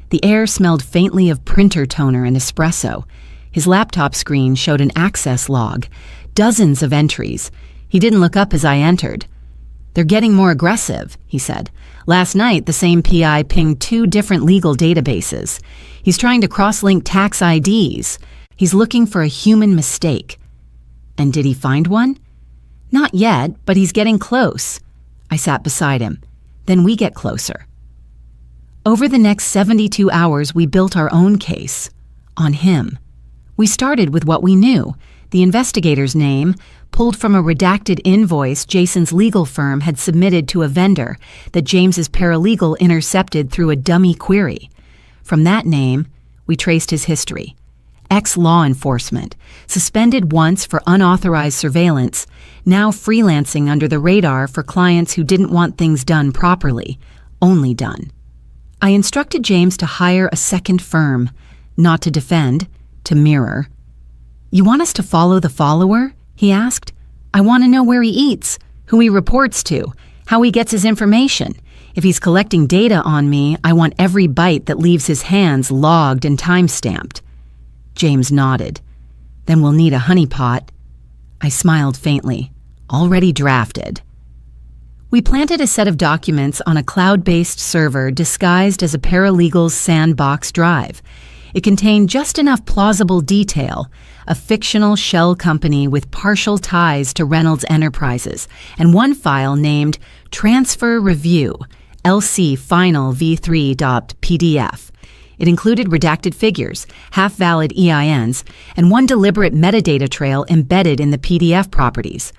The air smelled faintly of printer toner and espresso. His laptop screen showed an access log, dozens of entries. He didn't look up as I entered. "They're getting more aggressive," he said. "Last night, the same PI pinged 2 different legal databases. He's trying to cross-link tax IDs. He's looking for a human mistake." "And did he find one?" "Not yet, but he's getting close." I sat beside him. then we get closer. Over the next 72 hours, we built our own case. On him. We started with what we knew, the investigator's name, pulled from a redacted invoice Jason's legal firm had submitted to a vendor that James's paralegal intercepted through a dummy query. From that name, we traced his history. Ex-law enforcement, suspended once for unauthorized surveillance, now freelancing under the radar for clients who didn't want things done properly, only done. I instructed James to hire a second firm, not to defend, to mirror. "You want us to follow the follower?" he asked. "I want to know where he eats, who he reports to, how he gets his information. If he's collecting data on me, I want every bite that leaves his hands logged and time-stamped." James nodded. "Then we'll need a honeypot." I smiled faintly. "Already drafted." We planted a set of documents on a cloud-based server disguised as a paralegal's sandbox drive. It contained just enough plausible detail, a fictional shell company with partial ties to Reynolds Enterprises, and one file named Transfer Review, LC Final V3.pdf. It included redacted figures, half-valid EINs, and one deliberate metadata trail embedded in the PDF properties.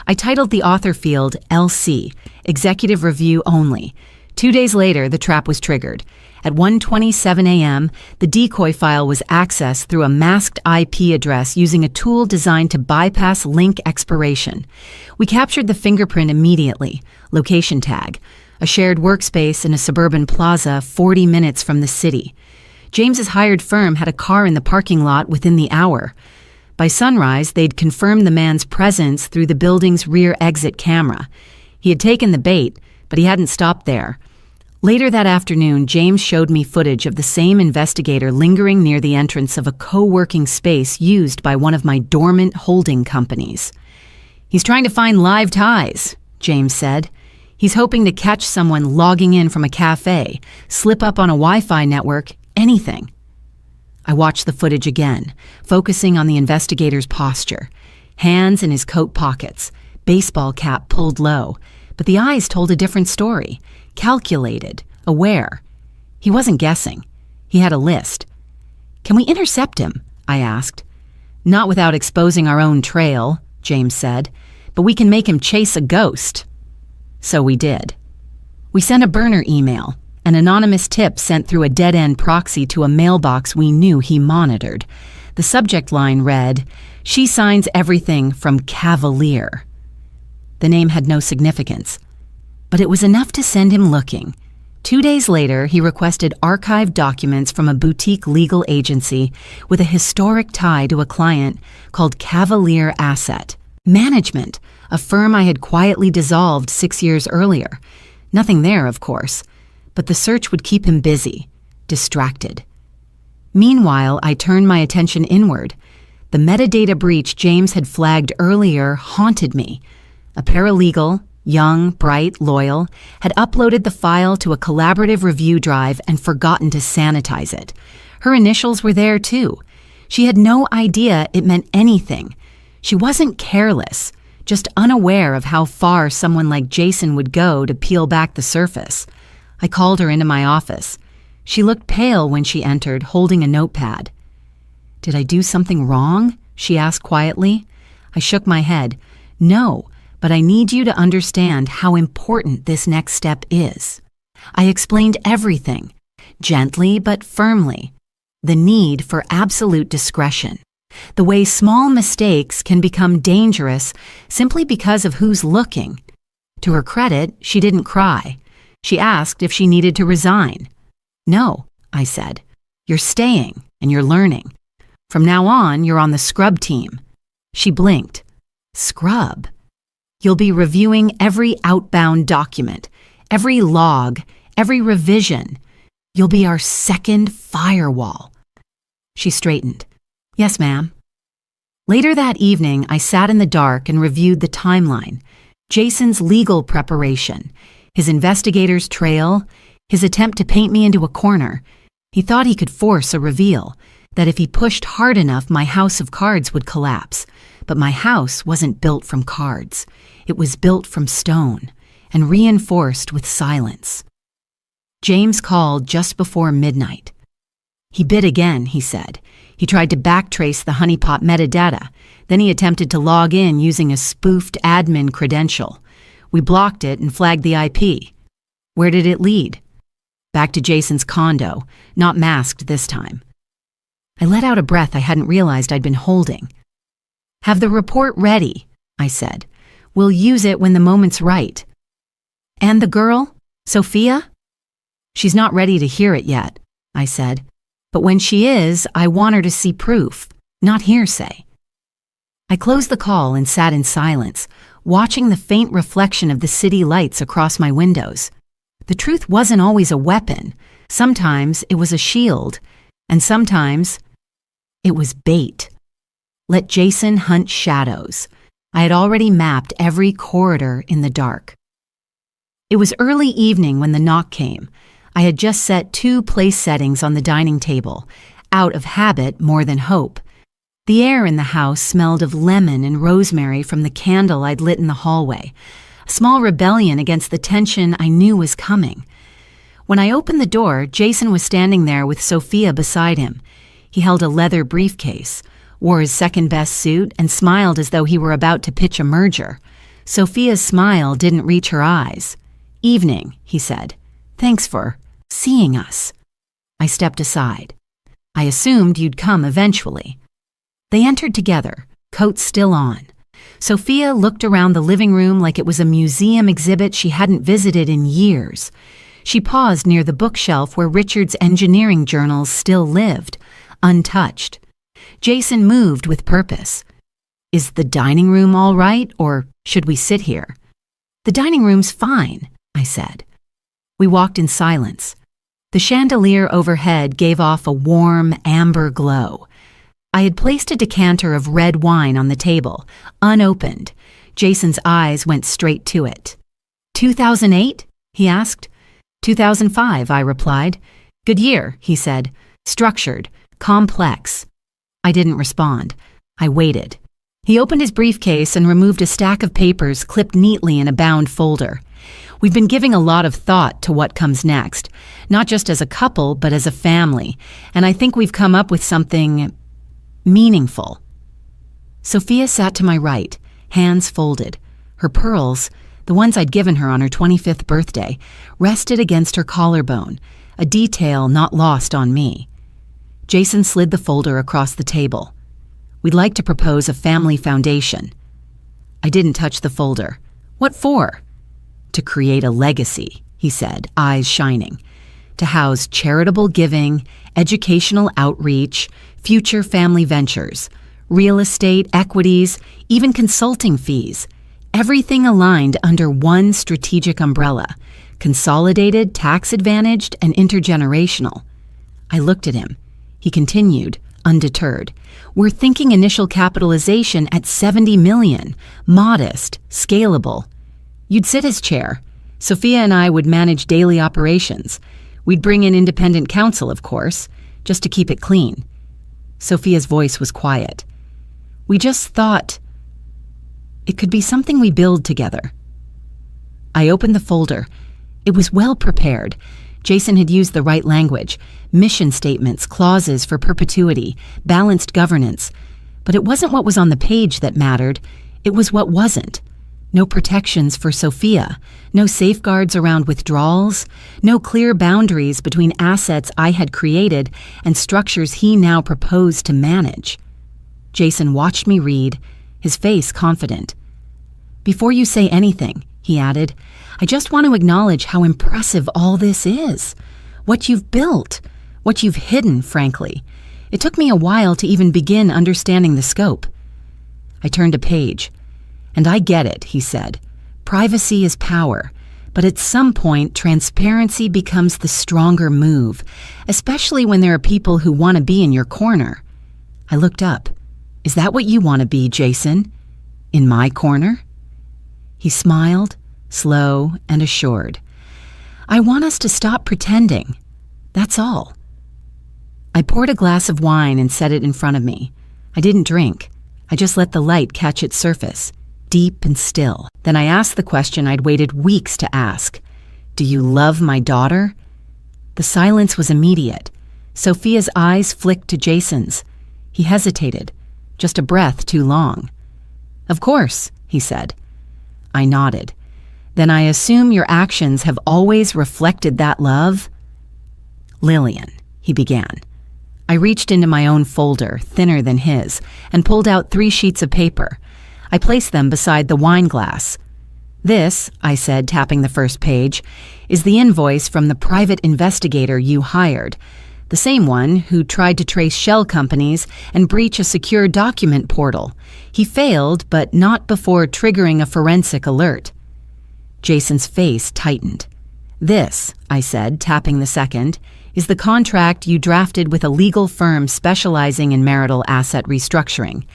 I titled the author field LC, Executive Review Only. 2 days later, the trap was triggered. At 1:27 a.m., the decoy file was accessed through a masked IP address using a tool designed to bypass link expiration. We captured the fingerprint immediately, location tag, a shared workspace in a suburban plaza 40 minutes from the city. James's hired firm had a car in the parking lot within the hour. By sunrise, they'd confirmed the man's presence through the building's rear exit camera. He had taken the bait, but he hadn't stopped there. Later that afternoon, James showed me footage of the same investigator lingering near the entrance of a co-working space used by one of my dormant holding companies. "He's trying to find live ties," James said. "He's hoping to catch someone logging in from a cafe, slip up on a Wi-Fi network, anything." I watched the footage again, focusing on the investigator's posture. Hands in his coat pockets, baseball cap pulled low, but the eyes told a different story. Calculated, aware. He wasn't guessing. He had a list. "Can we intercept him?" I asked. "Not without exposing our own trail," James said, "but we can make him chase a ghost." So we did. We sent a burner email, an anonymous tip sent through a dead-end proxy to a mailbox we knew he monitored. The subject line read, "She signs everything from Cavalier." The name had no significance, but it was enough to send him looking. 2 days later, he requested archived documents from a boutique legal agency with a historic tie to a client called Cavalier Asset Management, a firm I had quietly dissolved 6 years earlier. Nothing there, of course, but the search would keep him busy, distracted. Meanwhile, I turned my attention inward. The metadata breach James had flagged earlier haunted me. A paralegal, young, bright, loyal, had uploaded the file to a collaborative review drive and forgotten to sanitize it. Her initials were there too. She had no idea it meant anything. She wasn't careless, just unaware of how far someone like Jason would go to peel back the surface. I called her into my office. She looked pale when she entered, holding a notepad. "Did I do something wrong?" she asked quietly. I shook my head. "No, but I need you to understand how important this next step is." I explained everything, gently but firmly. The need for absolute discretion. The way small mistakes can become dangerous simply because of who's looking. To her credit, she didn't cry. She asked if she needed to resign. "No," I said. "You're staying and you're learning. From now on, you're on the scrub team." She blinked. "Scrub? You'll be reviewing every outbound document, every log, every revision. You'll be our second firewall." She straightened. "Yes, ma'am." Later that evening, I sat in the dark and reviewed the timeline. Jason's legal preparation, his investigator's trail, his attempt to paint me into a corner. He thought he could force a reveal, that if he pushed hard enough, my house of cards would collapse. But my house wasn't built from cards. It was built from stone, and reinforced with silence. James called just before midnight. He bid again, he said. He tried to backtrace the honeypot metadata. Then he attempted to log in using a spoofed admin credential. We blocked it and flagged the IP. Where did it lead? Back to Jason's condo, not masked this time. I let out a breath I hadn't realized I'd been holding. Have the report ready, I said. We'll use it when the moment's right. And the girl, Sophia? She's not ready to hear it yet, I said. But when she is, I want her to see proof, not hearsay. I closed the call and sat in silence, watching the faint reflection of the city lights across my windows. The truth wasn't always a weapon. Sometimes it was a shield, and sometimes it was bait. Let Jason hunt shadows. I had already mapped every corridor in the dark. It was early evening when the knock came. I had just set 2 place settings on the dining table, out of habit more than hope. The air in the house smelled of lemon and rosemary from the candle I'd lit in the hallway, a small rebellion against the tension I knew was coming. When I opened the door, Jason was standing there with Sophia beside him. He held a leather briefcase, wore his second-best suit, and smiled as though he were about to pitch a merger. Sophia's smile didn't reach her eyes. "Evening," he said. "Thanks for seeing us." I stepped aside. I assumed you'd come eventually. They entered together, coats still on. Sophia looked around the living room like it was a museum exhibit she hadn't visited in years. She paused near the bookshelf where Richard's engineering journals still lived, untouched. Jason moved with purpose. "Is the dining room all right, or should we sit here?" "The dining room's fine," I said. We walked in silence. The chandelier overhead gave off a warm, amber glow. I had placed a decanter of red wine on the table, unopened. Jason's eyes went straight to it. 2008? He asked. 2005, I replied. Good year, he said. Structured, complex. I didn't respond. I waited. He opened his briefcase and removed a stack of papers clipped neatly in a bound folder. We've been giving a lot of thought to what comes next, not just as a couple, but as a family, and I think we've come up with something meaningful. Sophia sat to my right, hands folded. Her pearls, the ones I'd given her on her 25th birthday, rested against her collarbone, a detail not lost on me. Jason slid the folder across the table. We'd like to propose a family foundation. I didn't touch the folder. What for? To create a legacy, he said, eyes shining. To house charitable giving, educational outreach, future family ventures, real estate, equities, even consulting fees. Everything aligned under one strategic umbrella, consolidated, tax-advantaged, and intergenerational. I looked at him. He continued, undeterred. We're thinking initial capitalization at $70 million, modest, scalable. You'd sit as chair. Sophia and I would manage daily operations. We'd bring in independent counsel, of course, just to keep it clean. Sophia's voice was quiet. We just thought it could be something we build together. I opened the folder. It was well prepared. Jason had used the right language, mission statements, clauses for perpetuity, balanced governance. But it wasn't what was on the page that mattered. It was what wasn't. No protections for Sophia, no safeguards around withdrawals, no clear boundaries between assets I had created and structures he now proposed to manage. Jason watched me read, his face confident. Before you say anything, he added, I just want to acknowledge how impressive all this is. What you've built, what you've hidden, frankly. It took me a while to even begin understanding the scope. I turned a page. And I get it, he said. Privacy is power, but at some point, transparency becomes the stronger move, especially when there are people who want to be in your corner. I looked up. Is that what you want to be, Jason? In my corner? He smiled, slow and assured. I want us to stop pretending. That's all. I poured a glass of wine and set it in front of me. I didn't drink. I just let the light catch its surface. deep and still. Then I asked the question I'd waited weeks to ask. Do you love my daughter? The silence was immediate. Sophia's eyes flicked to Jason's. He hesitated, just a breath too long. Of course, he said. I nodded. Then I assume your actions have always reflected that love? Lillian, he began. I reached into my own folder, thinner than his, and pulled out 3 sheets of paper. I placed them beside the wine glass. This, I said, tapping the first page, is the invoice from the private investigator you hired, the same one who tried to trace shell companies and breach a secure document portal. He failed, but not before triggering a forensic alert. Jason's face tightened. This, I said, tapping the second, is the contract you drafted with a legal firm specializing in marital asset restructuring.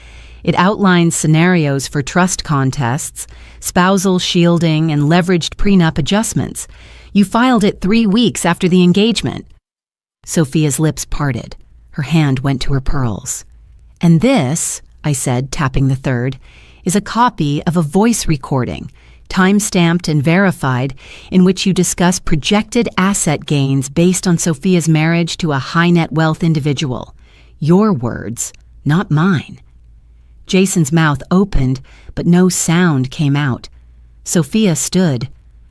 It outlines scenarios for trust contests, spousal shielding, and leveraged prenup adjustments. You filed it 3 weeks after the engagement. Sophia's lips parted. Her hand went to her pearls. And this, I said, tapping the third, is a copy of a voice recording, time-stamped and verified, in which you discuss projected asset gains based on Sophia's marriage to a high-net-wealth individual. Your words, not mine. Jason's mouth opened, but no sound came out. Sophia stood.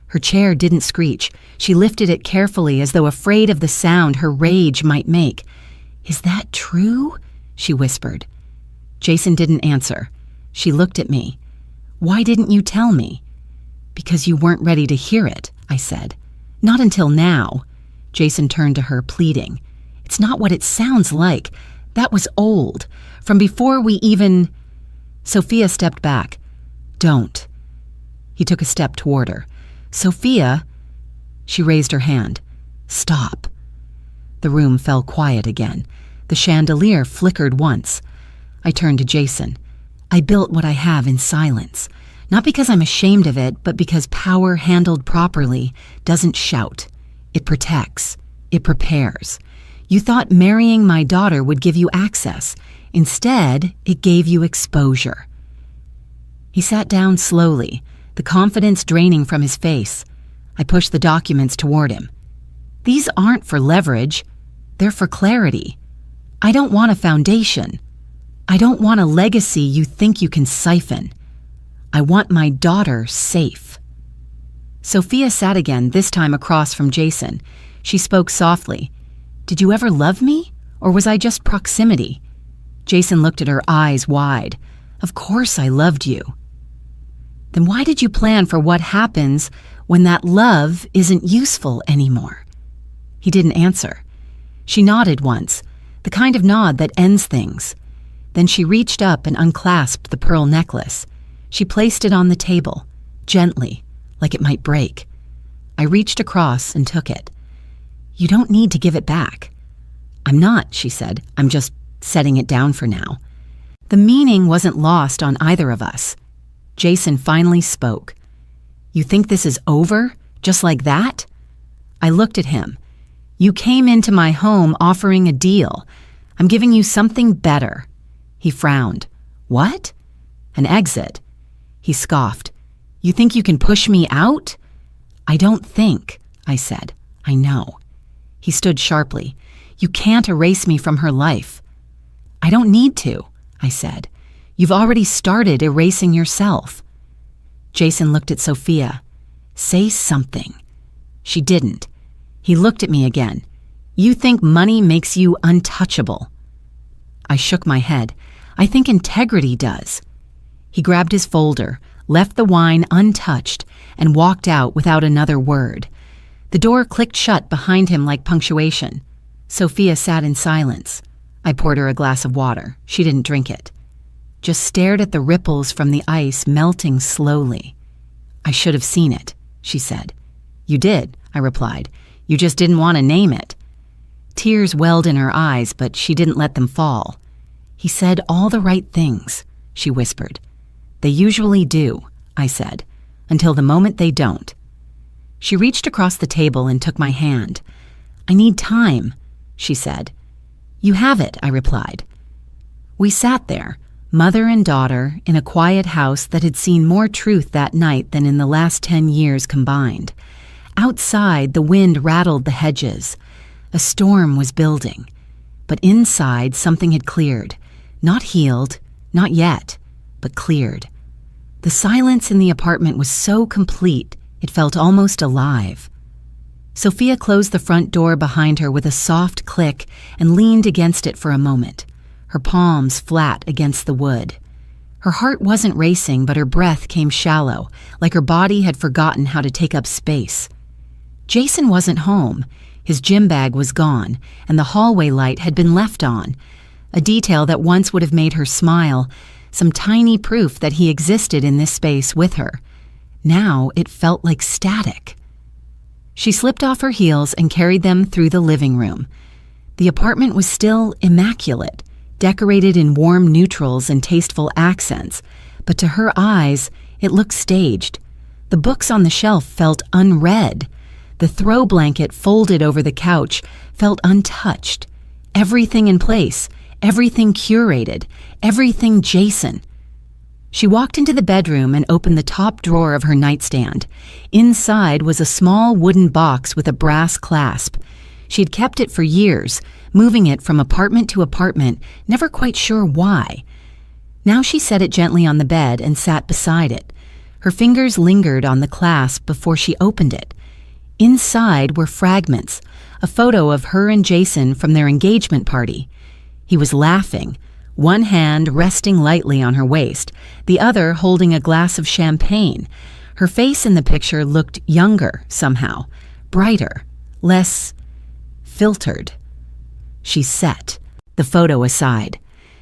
Her chair didn't screech. She lifted it carefully as though afraid of the sound her rage might make. Is that true? She whispered. Jason didn't answer. She looked at me. Why didn't you tell me? Because you weren't ready to hear it, I said. Not until now. Jason turned to her, pleading. It's not what it sounds like. That was old. From before we even... Sophia stepped back. Don't. He took a step toward her. Sophia... She raised her hand. Stop. The room fell quiet again. The chandelier flickered once. I turned to Jason. I built what I have in silence. Not because I'm ashamed of it, but because power handled properly doesn't shout. It protects. It prepares. You thought marrying my daughter would give you access. Instead, it gave you exposure. He sat down slowly, the confidence draining from his face. I pushed the documents toward him. These aren't for leverage. They're for clarity. I don't want a foundation. I don't want a legacy you think you can siphon. I want my daughter safe. Sophia sat again, this time across from Jason. She spoke softly. Did you ever love me? Or was I just proximity? Jason looked at her, eyes wide. Of course I loved you. Then why did you plan for what happens when that love isn't useful anymore? He didn't answer. She nodded once, the kind of nod that ends things. Then she reached up and unclasped the pearl necklace. She placed it on the table, gently, like it might break. I reached across and took it. You don't need to give it back. I'm not, she said. I'm just setting it down for now. The meaning wasn't lost on either of us. Jason finally spoke. You think this is over, just like that? I looked at him. You came into my home offering a deal. I'm giving you something better. He frowned. What? An exit. He scoffed. You think you can push me out? I don't think, I said. I know. He stood sharply. You can't erase me from her life. I don't need to, I said. You've already started erasing yourself. Jason looked at Sophia. Say something. She didn't. He looked at me again. You think money makes you untouchable. I shook my head. I think integrity does. He grabbed his folder, left the wine untouched, and walked out without another word. The door clicked shut behind him like punctuation. Sophia sat in silence. I poured her a glass of water. She didn't drink it. Just stared at the ripples from the ice melting slowly. I should have seen it, she said. You did, I replied. You just didn't want to name it. Tears welled in her eyes, but she didn't let them fall. He said all the right things, she whispered. They usually do, I said, until the moment they don't. She reached across the table and took my hand. I need time, she said. You have it, I replied. We sat there, Mother and daughter in a quiet house that had seen more truth that night than in the last 10 years combined. Outside, the wind rattled the hedges. A storm was building. But inside, something had cleared. Not healed, not yet, but cleared. The silence in the apartment was so complete, it felt almost alive. Sophia closed the front door behind her with a soft click and leaned against it for a moment, her palms flat against the wood. Her heart wasn't racing, but her breath came shallow, like her body had forgotten how to take up space. Jason wasn't home. His gym bag was gone, and the hallway light had been left on, a detail that once would have made her smile, some tiny proof that he existed in this space with her. Now it felt like static. She slipped off her heels and carried them through the living room. The apartment was still immaculate, decorated in warm neutrals and tasteful accents, but to her eyes, it looked staged. The books on the shelf felt unread. The throw blanket folded over the couch felt untouched. Everything in place, everything curated, everything Jason. She walked into the bedroom and opened the top drawer of her nightstand. Inside was a small wooden box with a brass clasp. She had kept it for years, moving it from apartment to apartment, never quite sure why. Now she set it gently on the bed and sat beside it. Her fingers lingered on the clasp before she opened it. Inside were fragments, a photo of her and Jason from their engagement party. He was laughing, one hand resting lightly on her waist, the other holding a glass of champagne. Her face in the picture looked younger somehow, brighter, less filtered. She set the photo aside.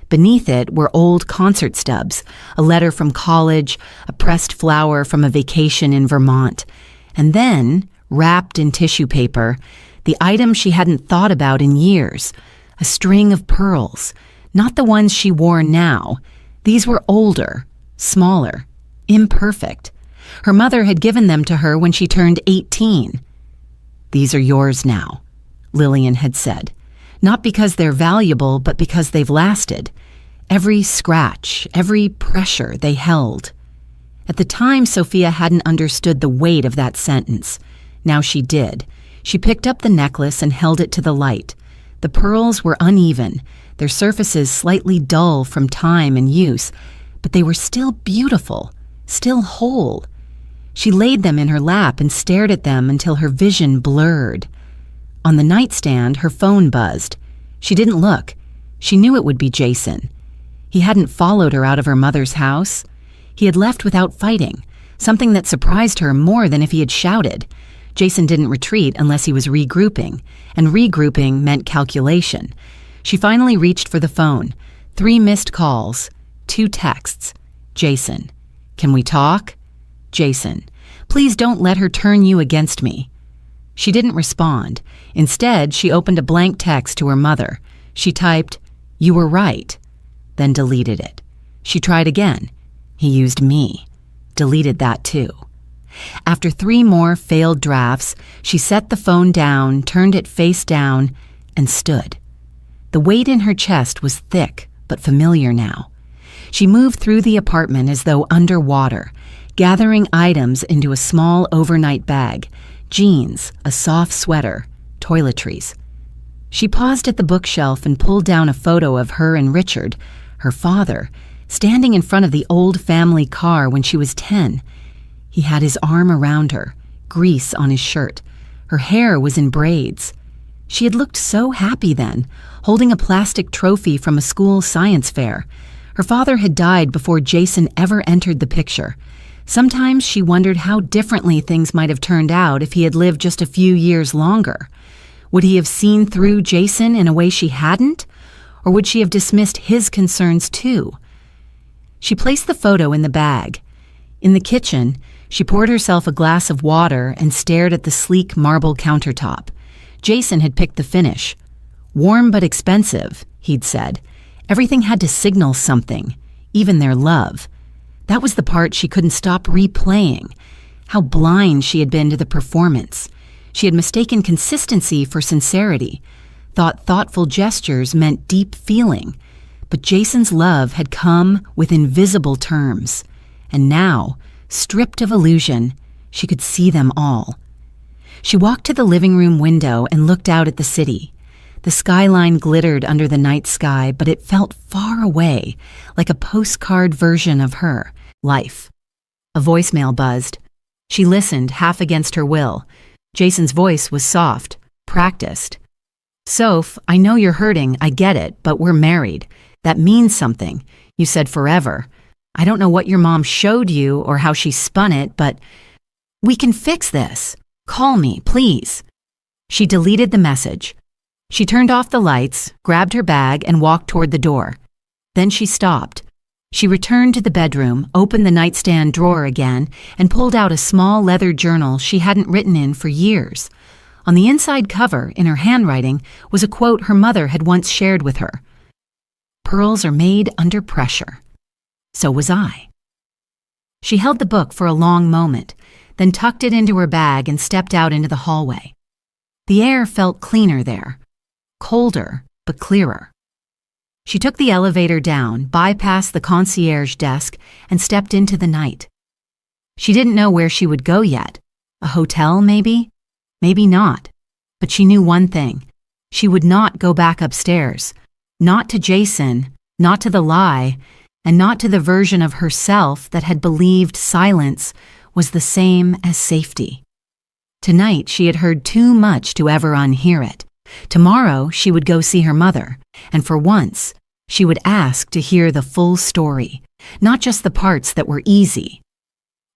Beneath it were old concert stubs, a letter from college, a pressed flower from a vacation in Vermont, and then, wrapped in tissue paper, the item she hadn't thought about in years, a string of pearls. Not the ones she wore now. These were older, smaller, imperfect. Her mother had given them to her when she turned 18. "These are yours now," Lillian had said. Not because they're valuable, but because they've lasted. Every scratch, every pressure they held. At the time, Sophia hadn't understood the weight of that sentence. Now she did. She picked up the necklace and held it to the light. The pearls were uneven, their surfaces slightly dull from time and use, but they were still beautiful, still whole. She laid them in her lap and stared at them until her vision blurred. On the nightstand, her phone buzzed. She didn't look. She knew it would be Jason. He hadn't followed her out of her mother's house. He had left without fighting, something that surprised her more than if he had shouted. Jason didn't retreat unless he was regrouping, and regrouping meant calculation. She finally reached for the phone. 3 missed calls, 2 texts. Jason. "Can we talk?" Jason. "Please don't let her turn you against me." She didn't respond. Instead, she opened a blank text to her mother. She typed, "You were right," then deleted it. She tried again. "He used me." Deleted that too. After 3 more failed drafts, she set the phone down, turned it face down, and stood. The weight in her chest was thick, but familiar now. She moved through the apartment as though underwater, gathering items into a small overnight bag, jeans, a soft sweater, toiletries. She paused at the bookshelf and pulled down a photo of her and Richard, her father, standing in front of the old family car when she was 10. He had his arm around her, grease on his shirt. Her hair was in braids. She had looked so happy then, holding a plastic trophy from a school science fair. Her father had died before Jason ever entered the picture. Sometimes she wondered how differently things might have turned out if he had lived just a few years longer. Would he have seen through Jason in a way she hadn't? Or would she have dismissed his concerns too? She placed the photo in the bag. In the kitchen, she poured herself a glass of water and stared at the sleek marble countertop. Jason had picked the finish. "Warm but expensive," he'd said. Everything had to signal something, even their love. That was the part she couldn't stop replaying. How blind she had been to the performance. She had mistaken consistency for sincerity, thought thoughtful gestures meant deep feeling. But Jason's love had come with invisible terms, and now, stripped of illusion, she could see them all. She walked to the living room window and looked out at the city. The skyline glittered under the night sky, but it felt far away, like a postcard version of her life. A voicemail buzzed. She listened, half against her will. Jason's voice was soft, practiced. "Soph, I know you're hurting, I get it, but we're married. That means something. You said forever. I don't know what your mom showed you or how she spun it, but we can fix this. Call me, please." She deleted the message. She turned off the lights, grabbed her bag, and walked toward the door. Then she stopped. She returned to the bedroom, opened the nightstand drawer again, and pulled out a small leather journal she hadn't written in for years. On the inside cover, in her handwriting, was a quote her mother had once shared with her. "Pearls are made under pressure." So was I. She held the book for a long moment, then tucked it into her bag and stepped out into the hallway. The air felt cleaner there, colder but clearer. She took the elevator down, bypassed the concierge desk, and stepped into the night. She didn't know where she would go yet. A hotel, maybe? Maybe not. But she knew one thing. She would not go back upstairs. Not to Jason, not to the lie, and not to the version of herself that had believed silence was the same as safety. Tonight she had heard too much to ever unhear it. Tomorrow she would go see her mother, and for once she would ask to hear the full story, not just the parts that were easy.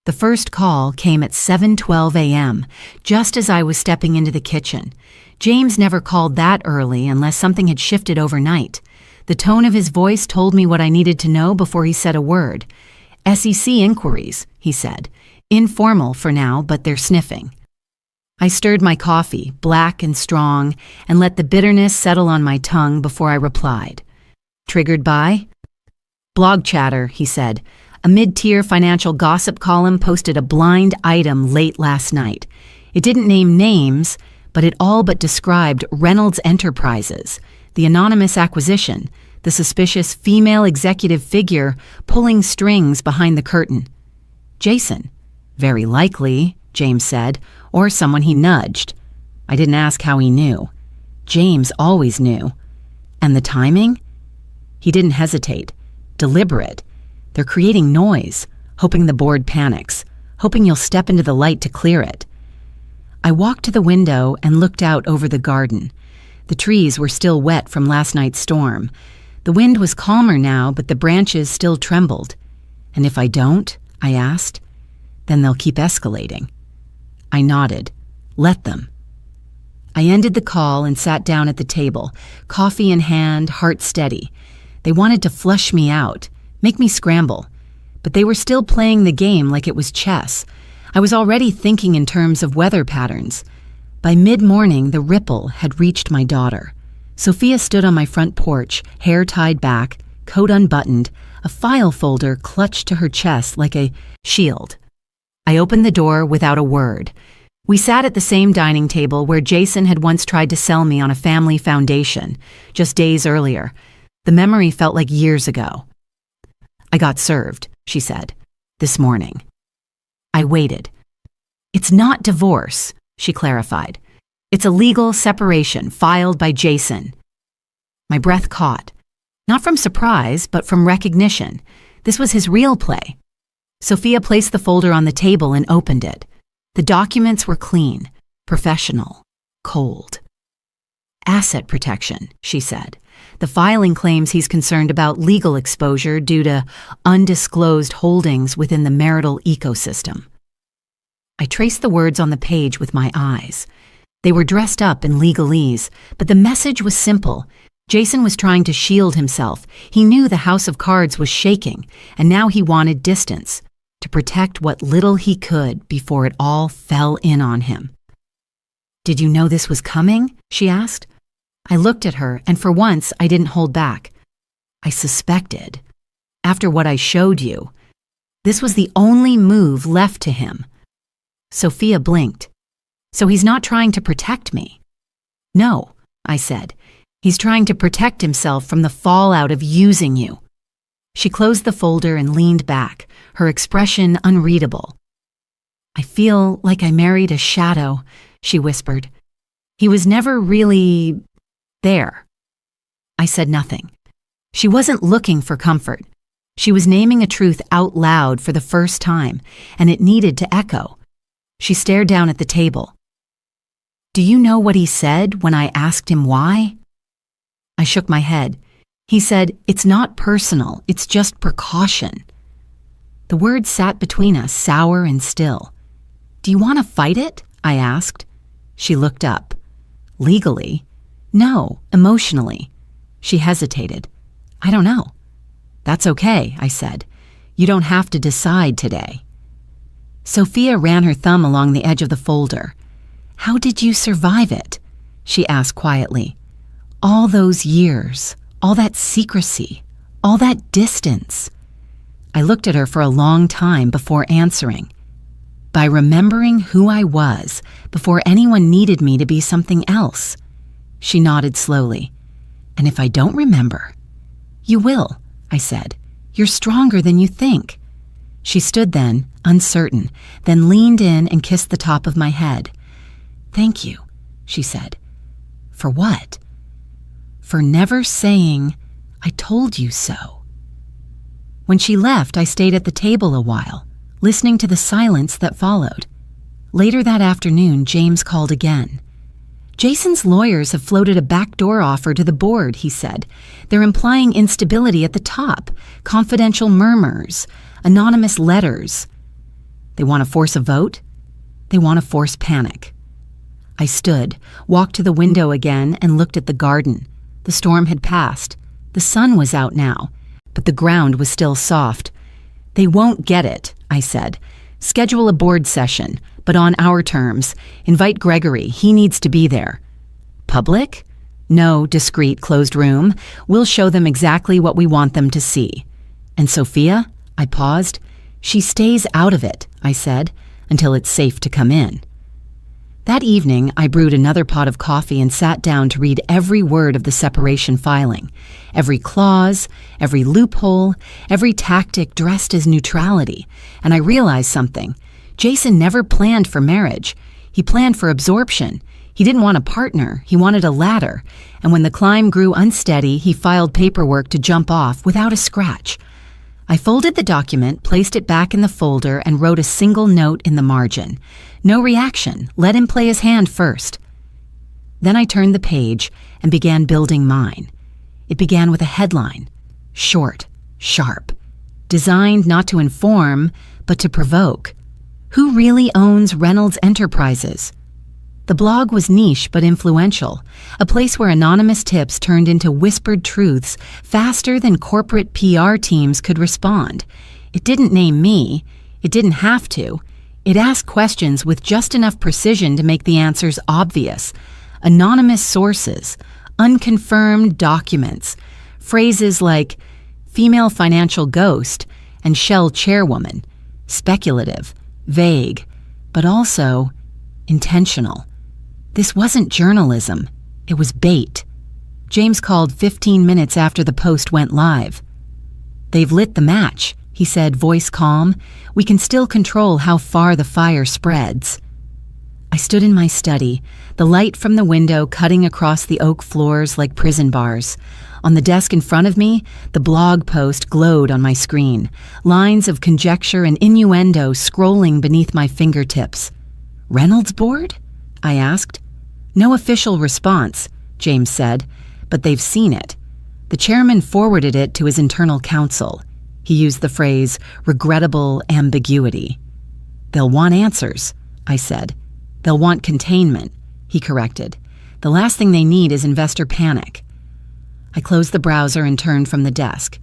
The first call came at 7:12 a.m., just as I was stepping into the kitchen. James never called that early unless something had shifted overnight. The tone of his voice told me what I needed to know before he said a word. "SEC inquiries," he said. "Informal for now, but they're sniffing." I stirred my coffee, black and strong, and let the bitterness settle on my tongue before I replied. "Triggered by?" "Blog chatter," he said. "A mid-tier financial gossip column posted a blind item late last night. It didn't name names, but it all but described Reynolds Enterprises, the anonymous acquisition, the suspicious female executive figure pulling strings behind the curtain. Jason. Very likely, James said, or someone he nudged. I didn't ask how he knew. James always knew. And the timing? He didn't hesitate. Deliberate. They're creating noise, hoping the board panics, hoping you'll step into the light to clear it. I walked to the window and looked out over the garden. The trees were still wet from last night's storm. The wind was calmer now, but the branches still trembled. And if I don't, I asked, then they'll keep escalating. I nodded. Let them. I ended the call and sat down at the table, coffee in hand, heart steady. They wanted to flush me out, make me scramble. But they were still playing the game like it was chess. I was already thinking in terms of weather patterns. By mid-morning, the ripple had reached my daughter. Sophia stood on my front porch, hair tied back, coat unbuttoned, a file folder clutched to her chest like a shield. I opened the door without a word. We sat at the same dining table where Jason had once tried to sell me on a family foundation, just days earlier. The memory felt like years ago. I got served, she said, this morning. I waited. It's not divorce, she clarified. It's a legal separation filed by Jason. My breath caught. Not from surprise, but from recognition. This was his real play. Sophia placed the folder on the table and opened it. The documents were clean, professional, cold. Asset protection, she said. The filing claims he's concerned about legal exposure due to undisclosed holdings within the marital ecosystem. I traced the words on the page with my eyes. They were dressed up in legalese, but the message was simple. Jason was trying to shield himself. He knew the house of cards was shaking, and now he wanted distance, to protect what little he could before it all fell in on him. Did you know this was coming? She asked. I looked at her, and for once I didn't hold back. I suspected. After what I showed you, this was the only move left to him. Sophia blinked. So he's not trying to protect me? No, I said. He's trying to protect himself from the fallout of using you." She closed the folder and leaned back, her expression unreadable. "I feel like I married a shadow," she whispered. "He was never really there." I said nothing. She wasn't looking for comfort. She was naming a truth out loud for the first time, and it needed to echo. She stared down at the table. "Do you know what he said when I asked him why?" I shook my head. He said, "It's not personal, it's just precaution." The words sat between us, sour and still. "Do you want to fight it?" I asked. She looked up. "Legally?" "No, emotionally." She hesitated. "I don't know." "That's okay," I said. "You don't have to decide today." Sophia ran her thumb along the edge of the folder. "How did you survive it?" she asked quietly. "All those years, all that secrecy, all that distance." I looked at her for a long time before answering. "By remembering who I was before anyone needed me to be something else." She nodded slowly. "And if I don't remember?" "You will," I said. "You're stronger than you think." She stood then, uncertain, then leaned in and kissed the top of my head. "Thank you," she said. "For what?" "For never saying, 'I told you so.'" When she left, I stayed at the table a while, listening to the silence that followed. Later that afternoon, James called again. "Jason's lawyers have floated a backdoor offer to the board," he said. "They're implying instability at the top, confidential murmurs, anonymous letters. They want to force a vote. They want to force panic." I stood, walked to the window again, and looked at the garden. The storm had passed. The sun was out now, but the ground was still soft. "They won't get it," I said. "Schedule a board session, but on our terms. Invite Gregory. He needs to be there." "Public?" "No, discreet, closed room. We'll show them exactly what we want them to see." "And Sophia?" I paused. "She stays out of it," I said, "until it's safe to come in." That evening, I brewed another pot of coffee and sat down to read every word of the separation filing, every clause, every loophole, every tactic dressed as neutrality, and I realized something. Jason never planned for marriage. He planned for absorption. He didn't want a partner, he wanted a ladder, and when the climb grew unsteady, he filed paperwork to jump off without a scratch. I folded the document, placed it back in the folder, and wrote a single note in the margin. No reaction. Let him play his hand first. Then I turned the page and began building mine. It began with a headline. Short, sharp. Designed not to inform, but to provoke. Who really owns Reynolds Enterprises? The blog was niche but influential, a place where anonymous tips turned into whispered truths faster than corporate PR teams could respond. It didn't name me. It didn't have to. It asked questions with just enough precision to make the answers obvious. Anonymous sources, unconfirmed documents, phrases like female financial ghost and Shell chairwoman, speculative, vague, but also intentional. This wasn't journalism. It was bait. James called 15 minutes after the post went live. "They've lit the match," he said, voice calm. "We can still control how far the fire spreads." I stood in my study, the light from the window cutting across the oak floors like prison bars. On the desk in front of me, the blog post glowed on my screen, lines of conjecture and innuendo scrolling beneath my fingertips. "Reynolds board?" I asked. "No official response," James said, "but they've seen it. The chairman forwarded it to his internal counsel. He used the phrase, regrettable ambiguity." "They'll want answers," I said. "They'll want containment," he corrected. "The last thing they need is investor panic." I closed the browser and turned from the desk.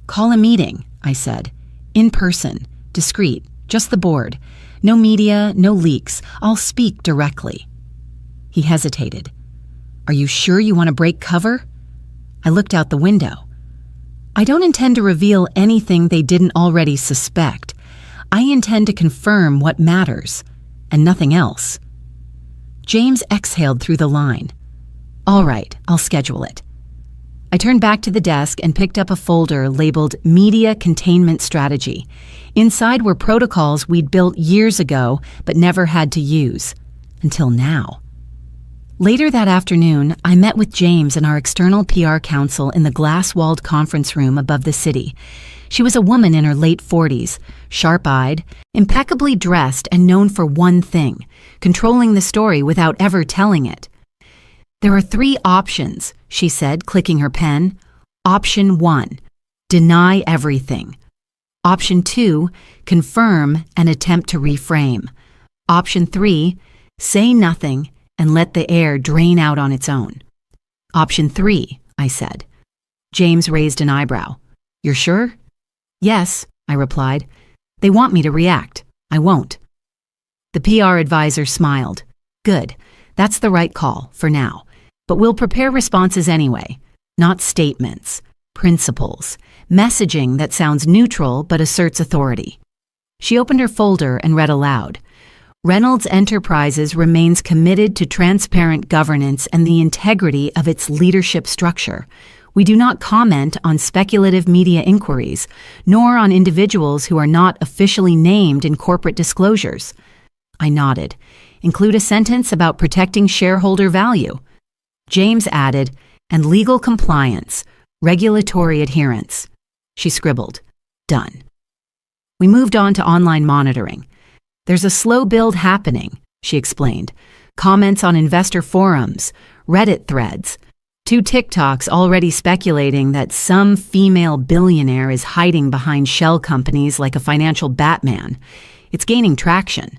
"Call a meeting," I said. "In person, discreet, just the board. No media, no leaks. I'll speak directly." He hesitated. "Are you sure you want to break cover?" I looked out the window. "I don't intend to reveal anything they didn't already suspect. I intend to confirm what matters, and nothing else." James exhaled through the line. All right, I'll schedule it. I turned back to the desk and picked up a folder labeled Media Containment Strategy. Inside were protocols we'd built years ago but never had to use. Until now. Later that afternoon, I met with James and our external PR counsel in the glass-walled conference room above the city. She was a woman in her late 40s, sharp-eyed, impeccably dressed, and known for one thing, controlling the story without ever telling it. There are 3 options, she said, clicking her pen. Option 1, deny everything. Option 2, confirm and attempt to reframe. Option 3, say nothing and let the air drain out on its own. Option 3, I said. James raised an eyebrow. You're sure? Yes, I replied. They want me to react. I won't. The PR advisor smiled. Good. That's the right call, for now. But we'll prepare responses anyway. Not statements. Principles. Messaging that sounds neutral but asserts authority. She opened her folder and read aloud. Reynolds Enterprises remains committed to transparent governance and the integrity of its leadership structure. We do not comment on speculative media inquiries, nor on individuals who are not officially named in corporate disclosures. I nodded. Include a sentence about protecting shareholder value. James added, and legal compliance, regulatory adherence. She scribbled. Done. We moved on to online monitoring. There's a slow build happening, she explained. Comments on investor forums, Reddit threads, 2 TikToks already speculating that some female billionaire is hiding behind shell companies like a financial Batman. It's gaining traction.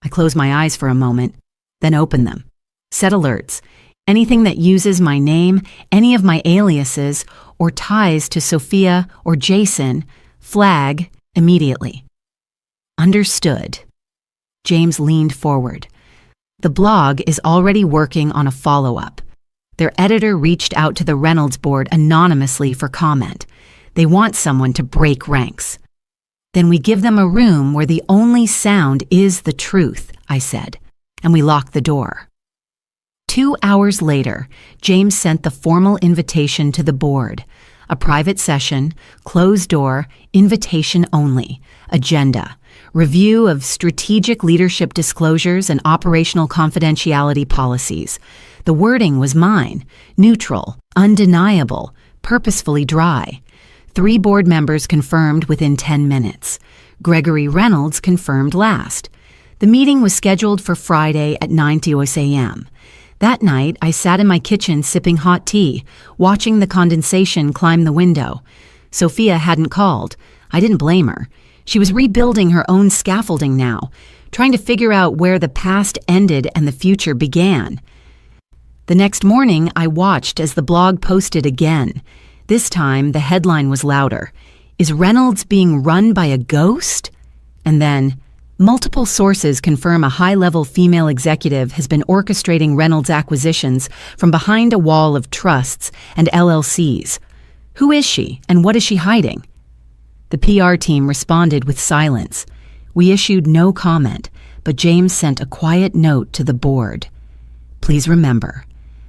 I closed my eyes for a moment, then opened them. Set alerts. Anything that uses my name, any of my aliases, or ties to Sophia or Jason, flag immediately. Understood. James leaned forward. The blog is already working on a follow-up. Their editor reached out to the Reynolds board anonymously for comment. They want someone to break ranks. Then we give them a room where the only sound is the truth, I said, and we lock the door. 2 hours later, James sent the formal invitation to the board. A private session, closed door, invitation only, agenda, review of strategic leadership disclosures and operational confidentiality policies. The wording was mine, neutral, undeniable, purposefully dry. 3 board members confirmed within 10 minutes. Gregory Reynolds confirmed last. The meeting was scheduled for Friday at 9:00 a.m. That night, I sat in my kitchen sipping hot tea, watching the condensation climb the window. Sophia hadn't called. I didn't blame her. She was rebuilding her own scaffolding now, trying to figure out where the past ended and the future began. The next morning, I watched as the blog posted again. This time, the headline was louder. Is Reynolds being run by a ghost? And then, multiple sources confirm a high-level female executive has been orchestrating Reynolds acquisitions from behind a wall of trusts and LLCs. Who is she, and what is she hiding? The PR team responded with silence. We issued no comment, but James sent a quiet note to the board. Please remember,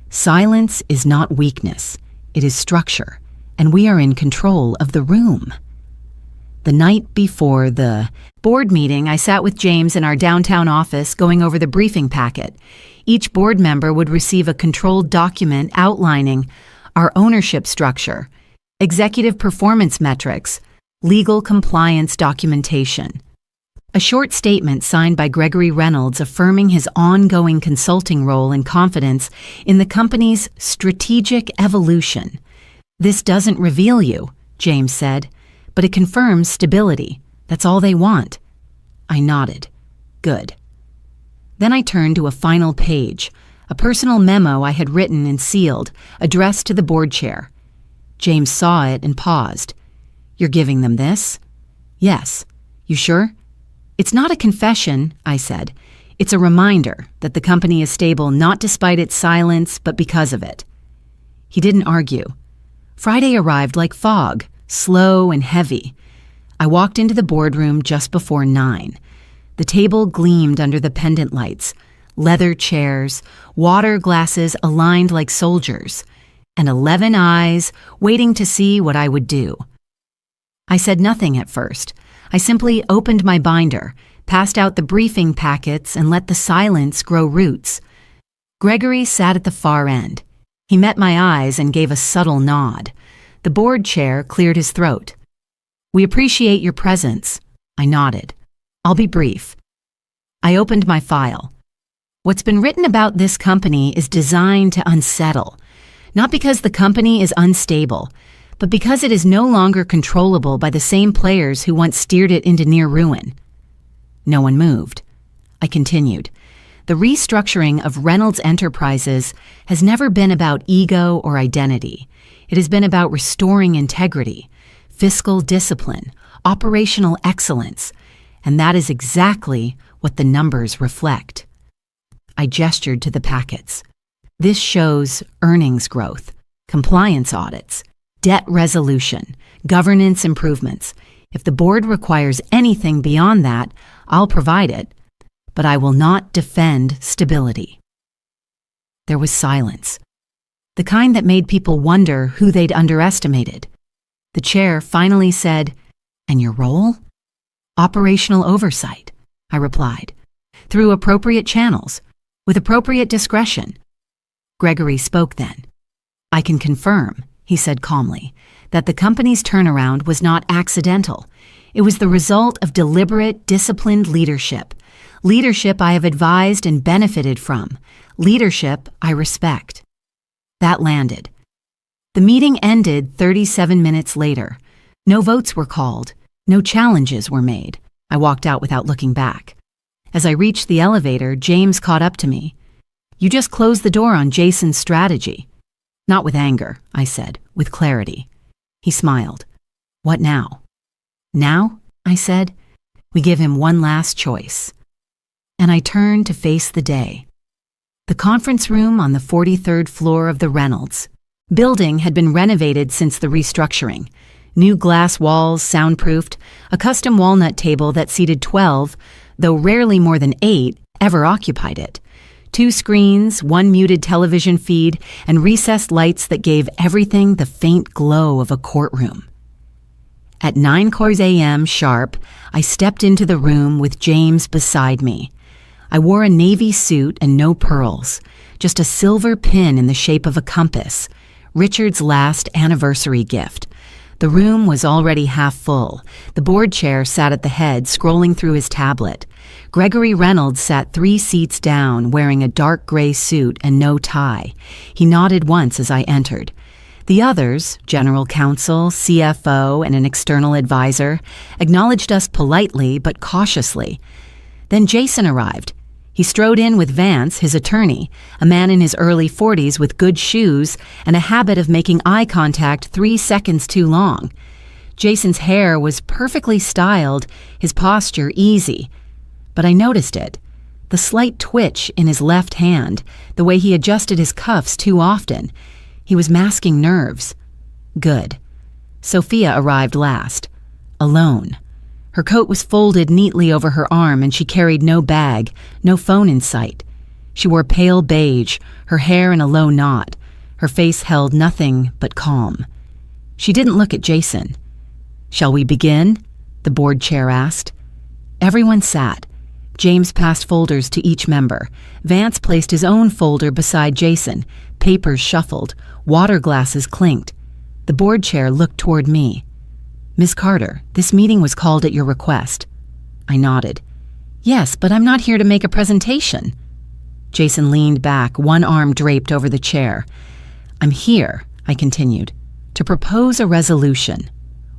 silence is not weakness, it is structure, and we are in control of the room. The night before the board meeting, I sat with James in our downtown office going over the briefing packet. Each board member would receive a controlled document outlining our ownership structure, executive performance metrics, legal compliance documentation. A short statement signed by Gregory Reynolds affirming his ongoing consulting role and confidence in the company's strategic evolution. This doesn't reveal you, James said, but it confirms stability. That's all they want. I nodded. Good. Then I turned to a final page, a personal memo I had written and sealed, addressed to the board chair. James saw it and paused. You're giving them this? Yes. You sure? It's not a confession, I said. It's a reminder that the company is stable not despite its silence, but because of it. He didn't argue. Friday arrived like fog, slow and heavy. I walked into the boardroom just before 9. The table gleamed under the pendant lights. leather chairs, water glasses aligned like soldiers, and 11 eyes waiting to see what I would do. I said nothing at first. I simply opened my binder, passed out the briefing packets, and let the silence grow roots. Gregory sat at the far end. He met my eyes and gave a subtle nod. The board chair cleared his throat. "We appreciate your presence." I nodded. "I'll be brief." I opened my file. What's been written about this company is designed to unsettle, not because the company is unstable, but because it is no longer controllable by the same players who once steered it into near ruin. No one moved. I continued. The restructuring of Reynolds Enterprises has never been about ego or identity. It has been about restoring integrity, fiscal discipline, operational excellence, and that is exactly what the numbers reflect. I gestured to the packets. This shows earnings growth, compliance audits, debt resolution, governance improvements. If the board requires anything beyond that, I'll provide it, but I will not defend stability. There was silence, the kind that made people wonder who they'd underestimated. The chair finally said, "And your role?" "Operational oversight," I replied, "through appropriate channels, with appropriate discretion." Gregory spoke then. "I can confirm," he said calmly, "that the company's turnaround was not accidental. It was the result of deliberate, disciplined leadership. Leadership I have advised and benefited from. Leadership I respect." That landed. The meeting ended 37 minutes later. No votes were called. No challenges were made. I walked out without looking back. As I reached the elevator, James caught up to me. "You just closed the door on Jason's strategy." "Not with anger," I said, "with clarity." He smiled. "What now?" "Now," I said, "we give him one last choice." And I turned to face the day. The conference room on the 43rd floor of the Reynolds building had been renovated since the restructuring. New glass walls, soundproofed, a custom walnut table that seated 12, though rarely more than 8, ever occupied it. 2 screens, 1 muted television feed, and recessed lights that gave everything the faint glow of a courtroom. At 9 a.m. sharp, I stepped into the room with James beside me. I wore a navy suit and no pearls, just a silver pin in the shape of a compass, Richard's last anniversary gift. The room was already half full. The board chair sat at the head, scrolling through his tablet. Gregory Reynolds sat 3 seats down, wearing a dark gray suit and no tie. He nodded once as I entered. The others, general counsel, CFO, and an external advisor, acknowledged us politely but cautiously. Then Jason arrived. He strode in with Vance, his attorney, a man in his early 40s with good shoes and a habit of making eye contact 3 seconds too long. Jason's hair was perfectly styled, his posture easy. But I noticed it. The slight twitch in his left hand, the way he adjusted his cuffs too often. He was masking nerves. Good. Sophia arrived last. Alone. Her coat was folded neatly over her arm and she carried no bag, no phone in sight. She wore pale beige, her hair in a low knot. Her face held nothing but calm. She didn't look at Jason. "Shall we begin?" the board chair asked. Everyone sat. James passed folders to each member. Vance placed his own folder beside Jason. Papers shuffled. Water glasses clinked. The board chair looked toward me. "Ms. Carter, this meeting was called at your request." I nodded. "Yes, but I'm not here to make a presentation." Jason leaned back, one arm draped over the chair. "I'm here," I continued, "to propose a resolution.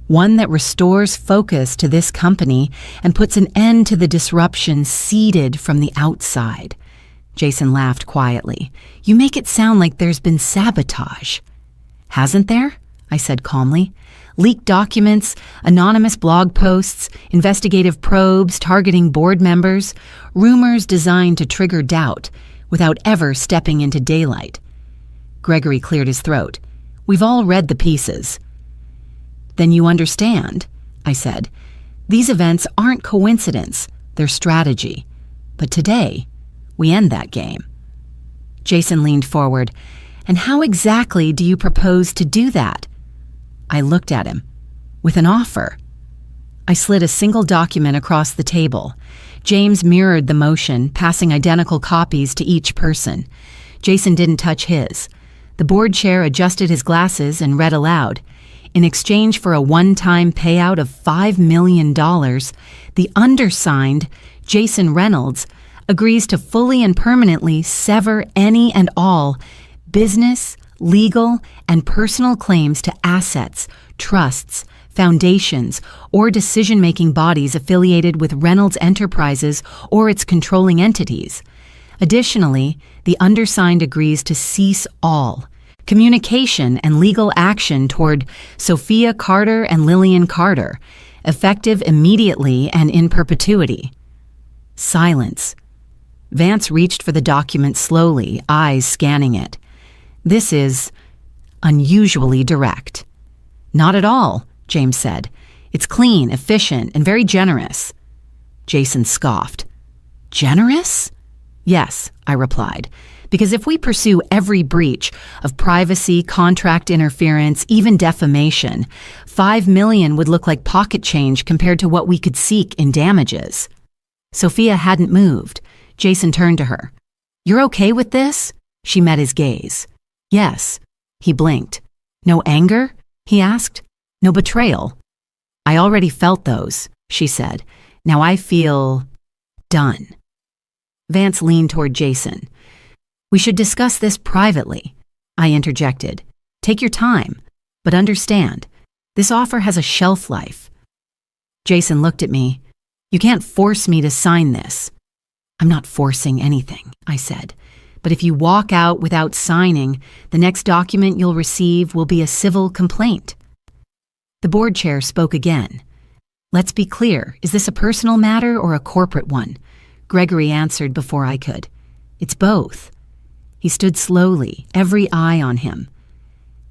One that restores focus to this company and puts an end to the disruption seeded from the outside." Jason laughed quietly. "You make it sound like there's been sabotage." "Hasn't there?" I said calmly. "Leaked documents, anonymous blog posts, investigative probes targeting board members, rumors designed to trigger doubt without ever stepping into daylight." Gregory cleared his throat. "We've all read the pieces." "Then you understand," I said. "These events aren't coincidence, they're strategy. But today, we end that game. Jason leaned forward. And how exactly do you propose to do that? I looked at him. With an offer. I slid a single document across the table. James mirrored the motion, passing identical copies to each person. Jason didn't touch his. The board chair adjusted his glasses and read aloud. In exchange for a one-time payout of $5 million, the undersigned, Jason Reynolds, agrees to fully and permanently sever any and all business, legal, and personal claims to assets, trusts, foundations, or decision-making bodies affiliated with Reynolds Enterprises or its controlling entities. Additionally, the undersigned agrees to cease all communication and legal action toward Sophia Carter and Lillian Carter, effective immediately and in perpetuity. Silence. Vance reached for the document slowly, eyes scanning it. This is unusually direct. Not at all, James said. It's clean, efficient, and very generous. Jason scoffed. Generous? Yes, I replied, because if we pursue every breach of privacy, contract interference, even defamation, $5 million would look like pocket change compared to what we could seek in damages. Sophia hadn't moved. Jason turned to her. You're okay with this? She met his gaze. Yes. He blinked. No anger? He asked. No betrayal? I already felt those, she said. Now I feel done. Vance leaned toward Jason. We should discuss this privately, I interjected. Take your time, but understand, this offer has a shelf life. Jason looked at me. You can't force me to sign this. I'm not forcing anything, I said. But if you walk out without signing, the next document you'll receive will be a civil complaint. The board chair spoke again. Let's be clear, is this a personal matter or a corporate one? Gregory answered before I could. It's both. He stood slowly, every eye on him.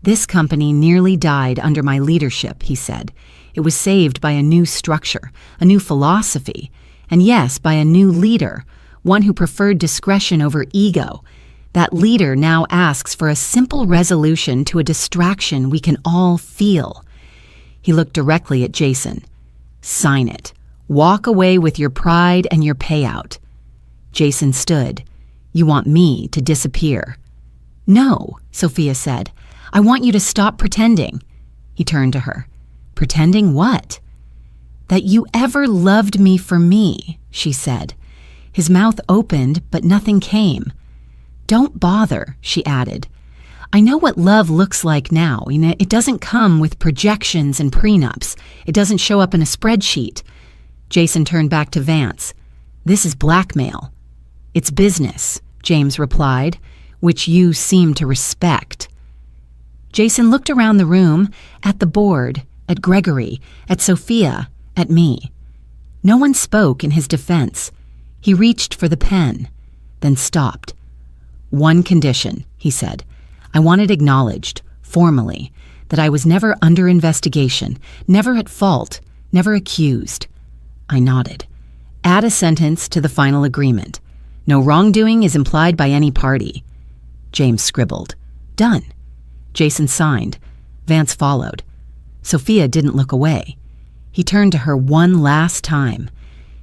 This company nearly died under my leadership, he said. It was saved by a new structure, a new philosophy, and yes, by a new leader, one who preferred discretion over ego. That leader now asks for a simple resolution to a distraction we can all feel. He looked directly at Jason. Sign it. Walk away with your pride and your payout. Jason stood. You want me to disappear? No, Sophia said. I want you to stop pretending. He turned to her. Pretending what? That you ever loved me for me, she said. His mouth opened, but nothing came. Don't bother, she added. I know what love looks like now. It doesn't come with projections and prenups. It doesn't show up in a spreadsheet. Jason turned back to Vance. This is blackmail. It's business, James replied, which you seem to respect. Jason looked around the room, at the board, at Gregory, at Sophia, at me. No one spoke in his defense. He reached for the pen, then stopped. One condition, he said. I want it acknowledged, formally, that I was never under investigation, never at fault, never accused. I nodded. Add a sentence to the final agreement. No wrongdoing is implied by any party. James scribbled. Done. Jason signed. Vance followed. Sophia didn't look away. He turned to her one last time.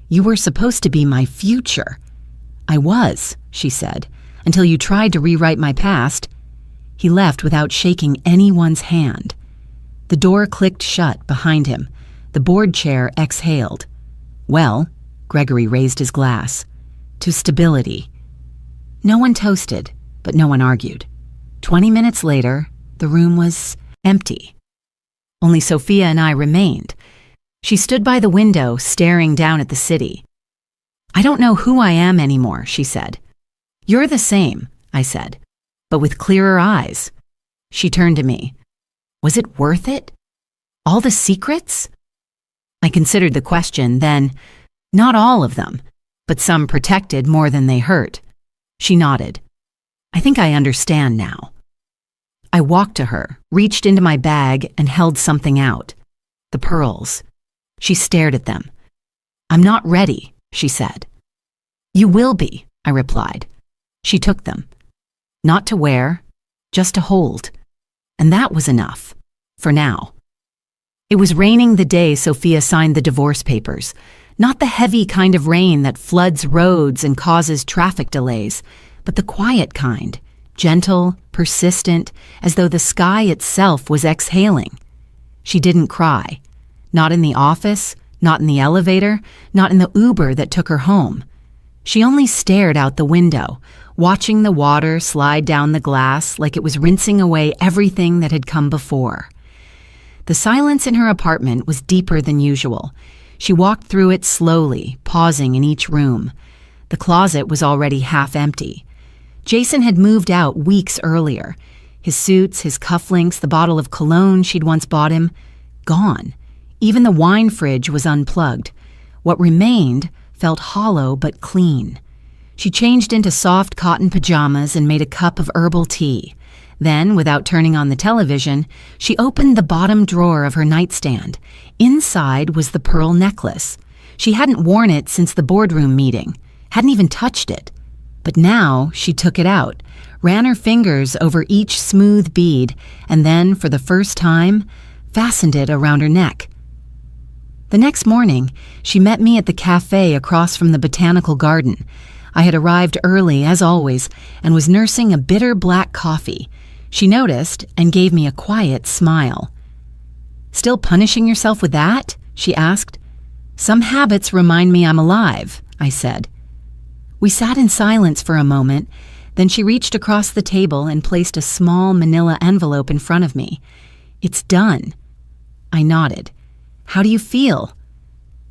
You were supposed to be my future. I was, she said, until you tried to rewrite my past. He left without shaking anyone's hand. The door clicked shut behind him. The board chair exhaled. Well, Gregory raised his glass. To stability. No one toasted, but no one argued. 20 minutes later, the room was empty. Only Sophia and I remained. She stood by the window, staring down at the city. I don't know who I am anymore, she said. You're the same, I said, but with clearer eyes. She turned to me. Was it worth it? All the secrets? I considered the question, then, not all of them, but some protected more than they hurt. She nodded. I think I understand now. I walked to her, reached into my bag, and held something out. The pearls. She stared at them. I'm not ready, she said. You will be, I replied. She took them. Not to wear, just to hold. And that was enough. For now. It was raining the day Sophia signed the divorce papers. Not the heavy kind of rain that floods roads and causes traffic delays, but the quiet kind, gentle, persistent, as though the sky itself was exhaling. She didn't cry. Not in the office, not in the elevator, not in the Uber that took her home. She only stared out the window, watching the water slide down the glass like it was rinsing away everything that had come before. The silence in her apartment was deeper than usual. She walked through it slowly, pausing in each room. The closet was already half empty. Jason had moved out weeks earlier. His suits, his cufflinks, the bottle of cologne she'd once bought him, gone. Even the wine fridge was unplugged. What remained felt hollow but clean. She changed into soft cotton pajamas and made a cup of herbal tea. Then, without turning on the television, she opened the bottom drawer of her nightstand. Inside was the pearl necklace. She hadn't worn it since the boardroom meeting, hadn't even touched it. But now she took it out, ran her fingers over each smooth bead, and then, for the first time, fastened it around her neck. The next morning, she met me at the cafe across from the botanical garden. I had arrived early, as always, and was nursing a bitter black coffee. She noticed and gave me a quiet smile. "Still punishing yourself with that?" she asked. "Some habits remind me I'm alive," I said. We sat in silence for a moment, then she reached across the table and placed a small manila envelope in front of me. "It's done." I nodded. "How do you feel?"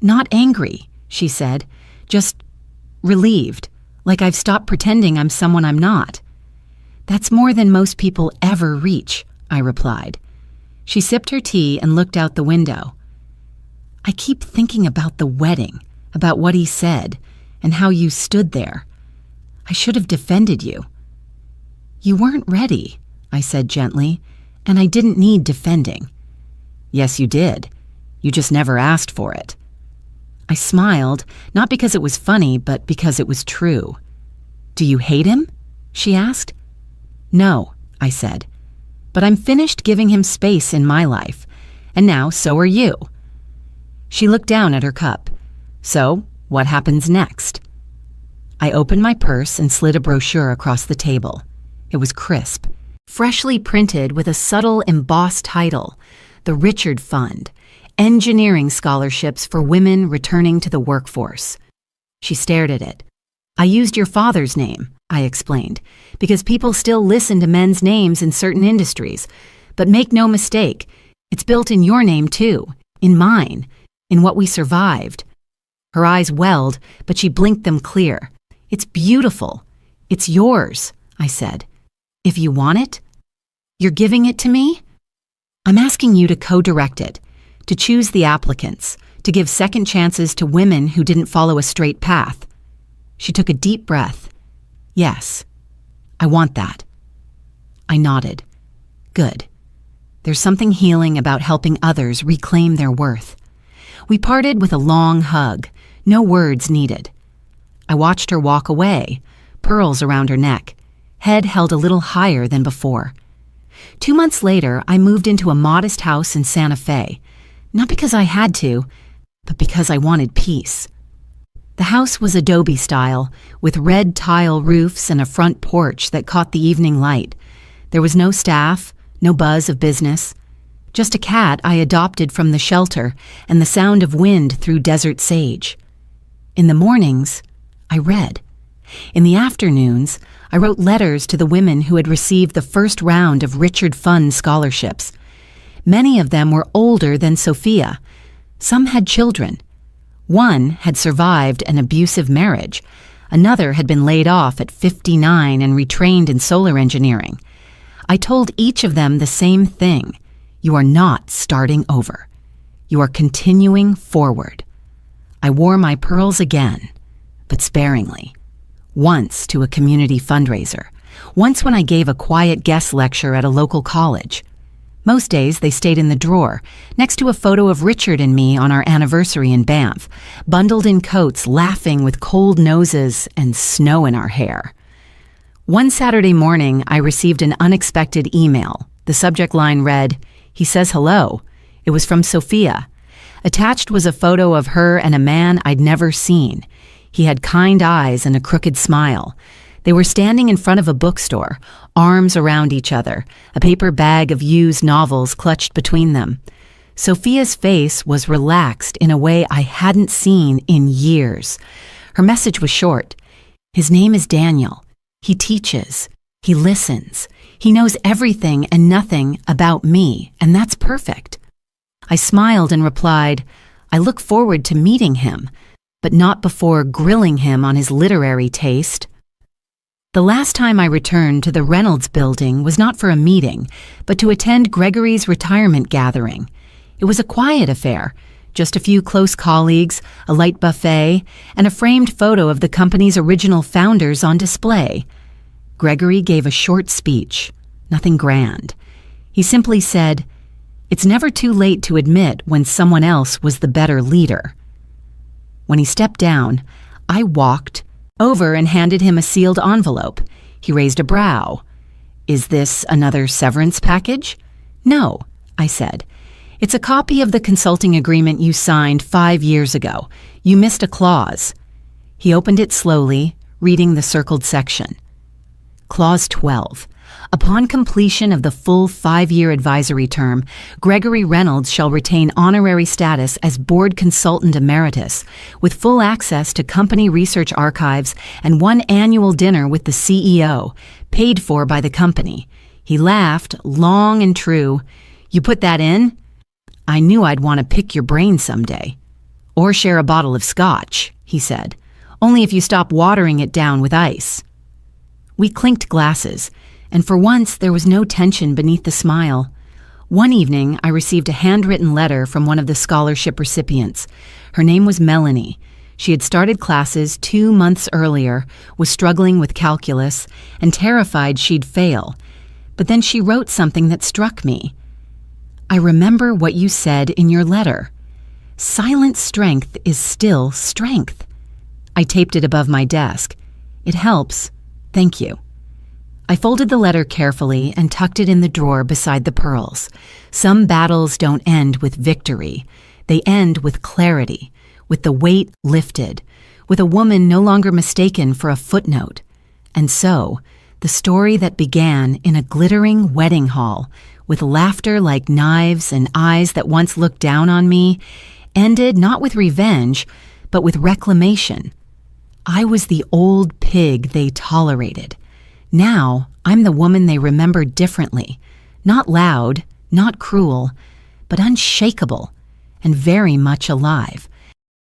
"Not angry," she said, "just relieved, like I've stopped pretending I'm someone I'm not." "That's more than most people ever reach," I replied. She sipped her tea and looked out the window. "I keep thinking about the wedding, about what he said, and how you stood there. I should have defended you." "You weren't ready," I said gently, "and I didn't need defending." "Yes, you did. You just never asked for it." I smiled, not because it was funny, but because it was true. "Do you hate him?" she asked. "No," I said, "but I'm finished giving him space in my life, and now so are you." She looked down at her cup. "So, what happens next?" I opened my purse and slid a brochure across the table. It was crisp, freshly printed with a subtle embossed title, The Richard Fund, Engineering Scholarships for Women Returning to the Workforce. She stared at it. "I used your father's name," I explained, "because people still listen to men's names in certain industries. But make no mistake, it's built in your name too, in mine, in what we survived." Her eyes welled, but she blinked them clear. "It's beautiful. It's yours," I said. "If you want it?" "You're giving it to me?" "I'm asking you to co-direct it, to choose the applicants, to give second chances to women who didn't follow a straight path." She took a deep breath. "Yes, I want that." I nodded. "Good. There's something healing about helping others reclaim their worth." We parted with a long hug, no words needed. I watched her walk away, pearls around her neck, head held a little higher than before. 2 months later, I moved into a modest house in Santa Fe, not because I had to, but because I wanted peace. The house was adobe style, with red tile roofs and a front porch that caught the evening light. There was no staff, no buzz of business, just a cat I adopted from the shelter and the sound of wind through desert sage. In the mornings, I read. In the afternoons, I wrote letters to the women who had received the first round of Richard Fund scholarships. Many of them were older than Sophia. Some had children. One had survived an abusive marriage. Another had been laid off at 59 and retrained in solar engineering. I told each of them the same thing. You are not starting over. You are continuing forward. I wore my pearls again, but sparingly. Once to a community fundraiser. Once when I gave a quiet guest lecture at a local college. Most days they stayed in the drawer, next to a photo of Richard and me on our anniversary in Banff, bundled in coats, laughing with cold noses and snow in our hair. One Saturday morning, I received an unexpected email. The subject line read, "He says hello." It was from Sophia. Attached was a photo of her and a man I'd never seen. He had kind eyes and a crooked smile. They were standing in front of a bookstore, arms around each other, a paper bag of used novels clutched between them. Sophia's face was relaxed in a way I hadn't seen in years. Her message was short. "His name is Daniel. He teaches. He listens. He knows everything and nothing about me, and that's perfect." I smiled and replied, "I look forward to meeting him, but not before grilling him on his literary taste." The last time I returned to the Reynolds building was not for a meeting, but to attend Gregory's retirement gathering. It was a quiet affair, just a few close colleagues, a light buffet, and a framed photo of the company's original founders on display. Gregory gave a short speech, nothing grand. He simply said, "It's never too late to admit when someone else was the better leader." When he stepped down, I walked over and handed him a sealed envelope. He raised a brow. "Is this another severance package?" "No," I said. "It's a copy of the consulting agreement you signed 5 years ago. You missed a clause." He opened it slowly, reading the circled section. Clause 12. Upon completion of the full 5-year advisory term, Gregory Reynolds shall retain honorary status as Board Consultant Emeritus, with full access to company research archives and 1 annual dinner with the CEO, paid for by the company. He laughed, long and true. "You put that in? I knew I'd want to pick your brain someday. Or share a bottle of scotch," he said. "Only if you stop watering it down with ice." We clinked glasses, and for once there was no tension beneath the smile. One evening, I received a handwritten letter from one of the scholarship recipients. Her name was Melanie. She had started classes 2 months earlier, was struggling with calculus, and terrified she'd fail. But then she wrote something that struck me. "I remember what you said in your letter. Silent strength is still strength." I taped it above my desk. "It helps. Thank you." I folded the letter carefully and tucked it in the drawer beside the pearls. Some battles don't end with victory. They end with clarity, with the weight lifted, with a woman no longer mistaken for a footnote. And so, the story that began in a glittering wedding hall, with laughter like knives and eyes that once looked down on me, ended not with revenge, but with reclamation. I was the old pig they tolerated. Now, I'm the woman they remember differently. Not loud, not cruel, but unshakable, and very much alive.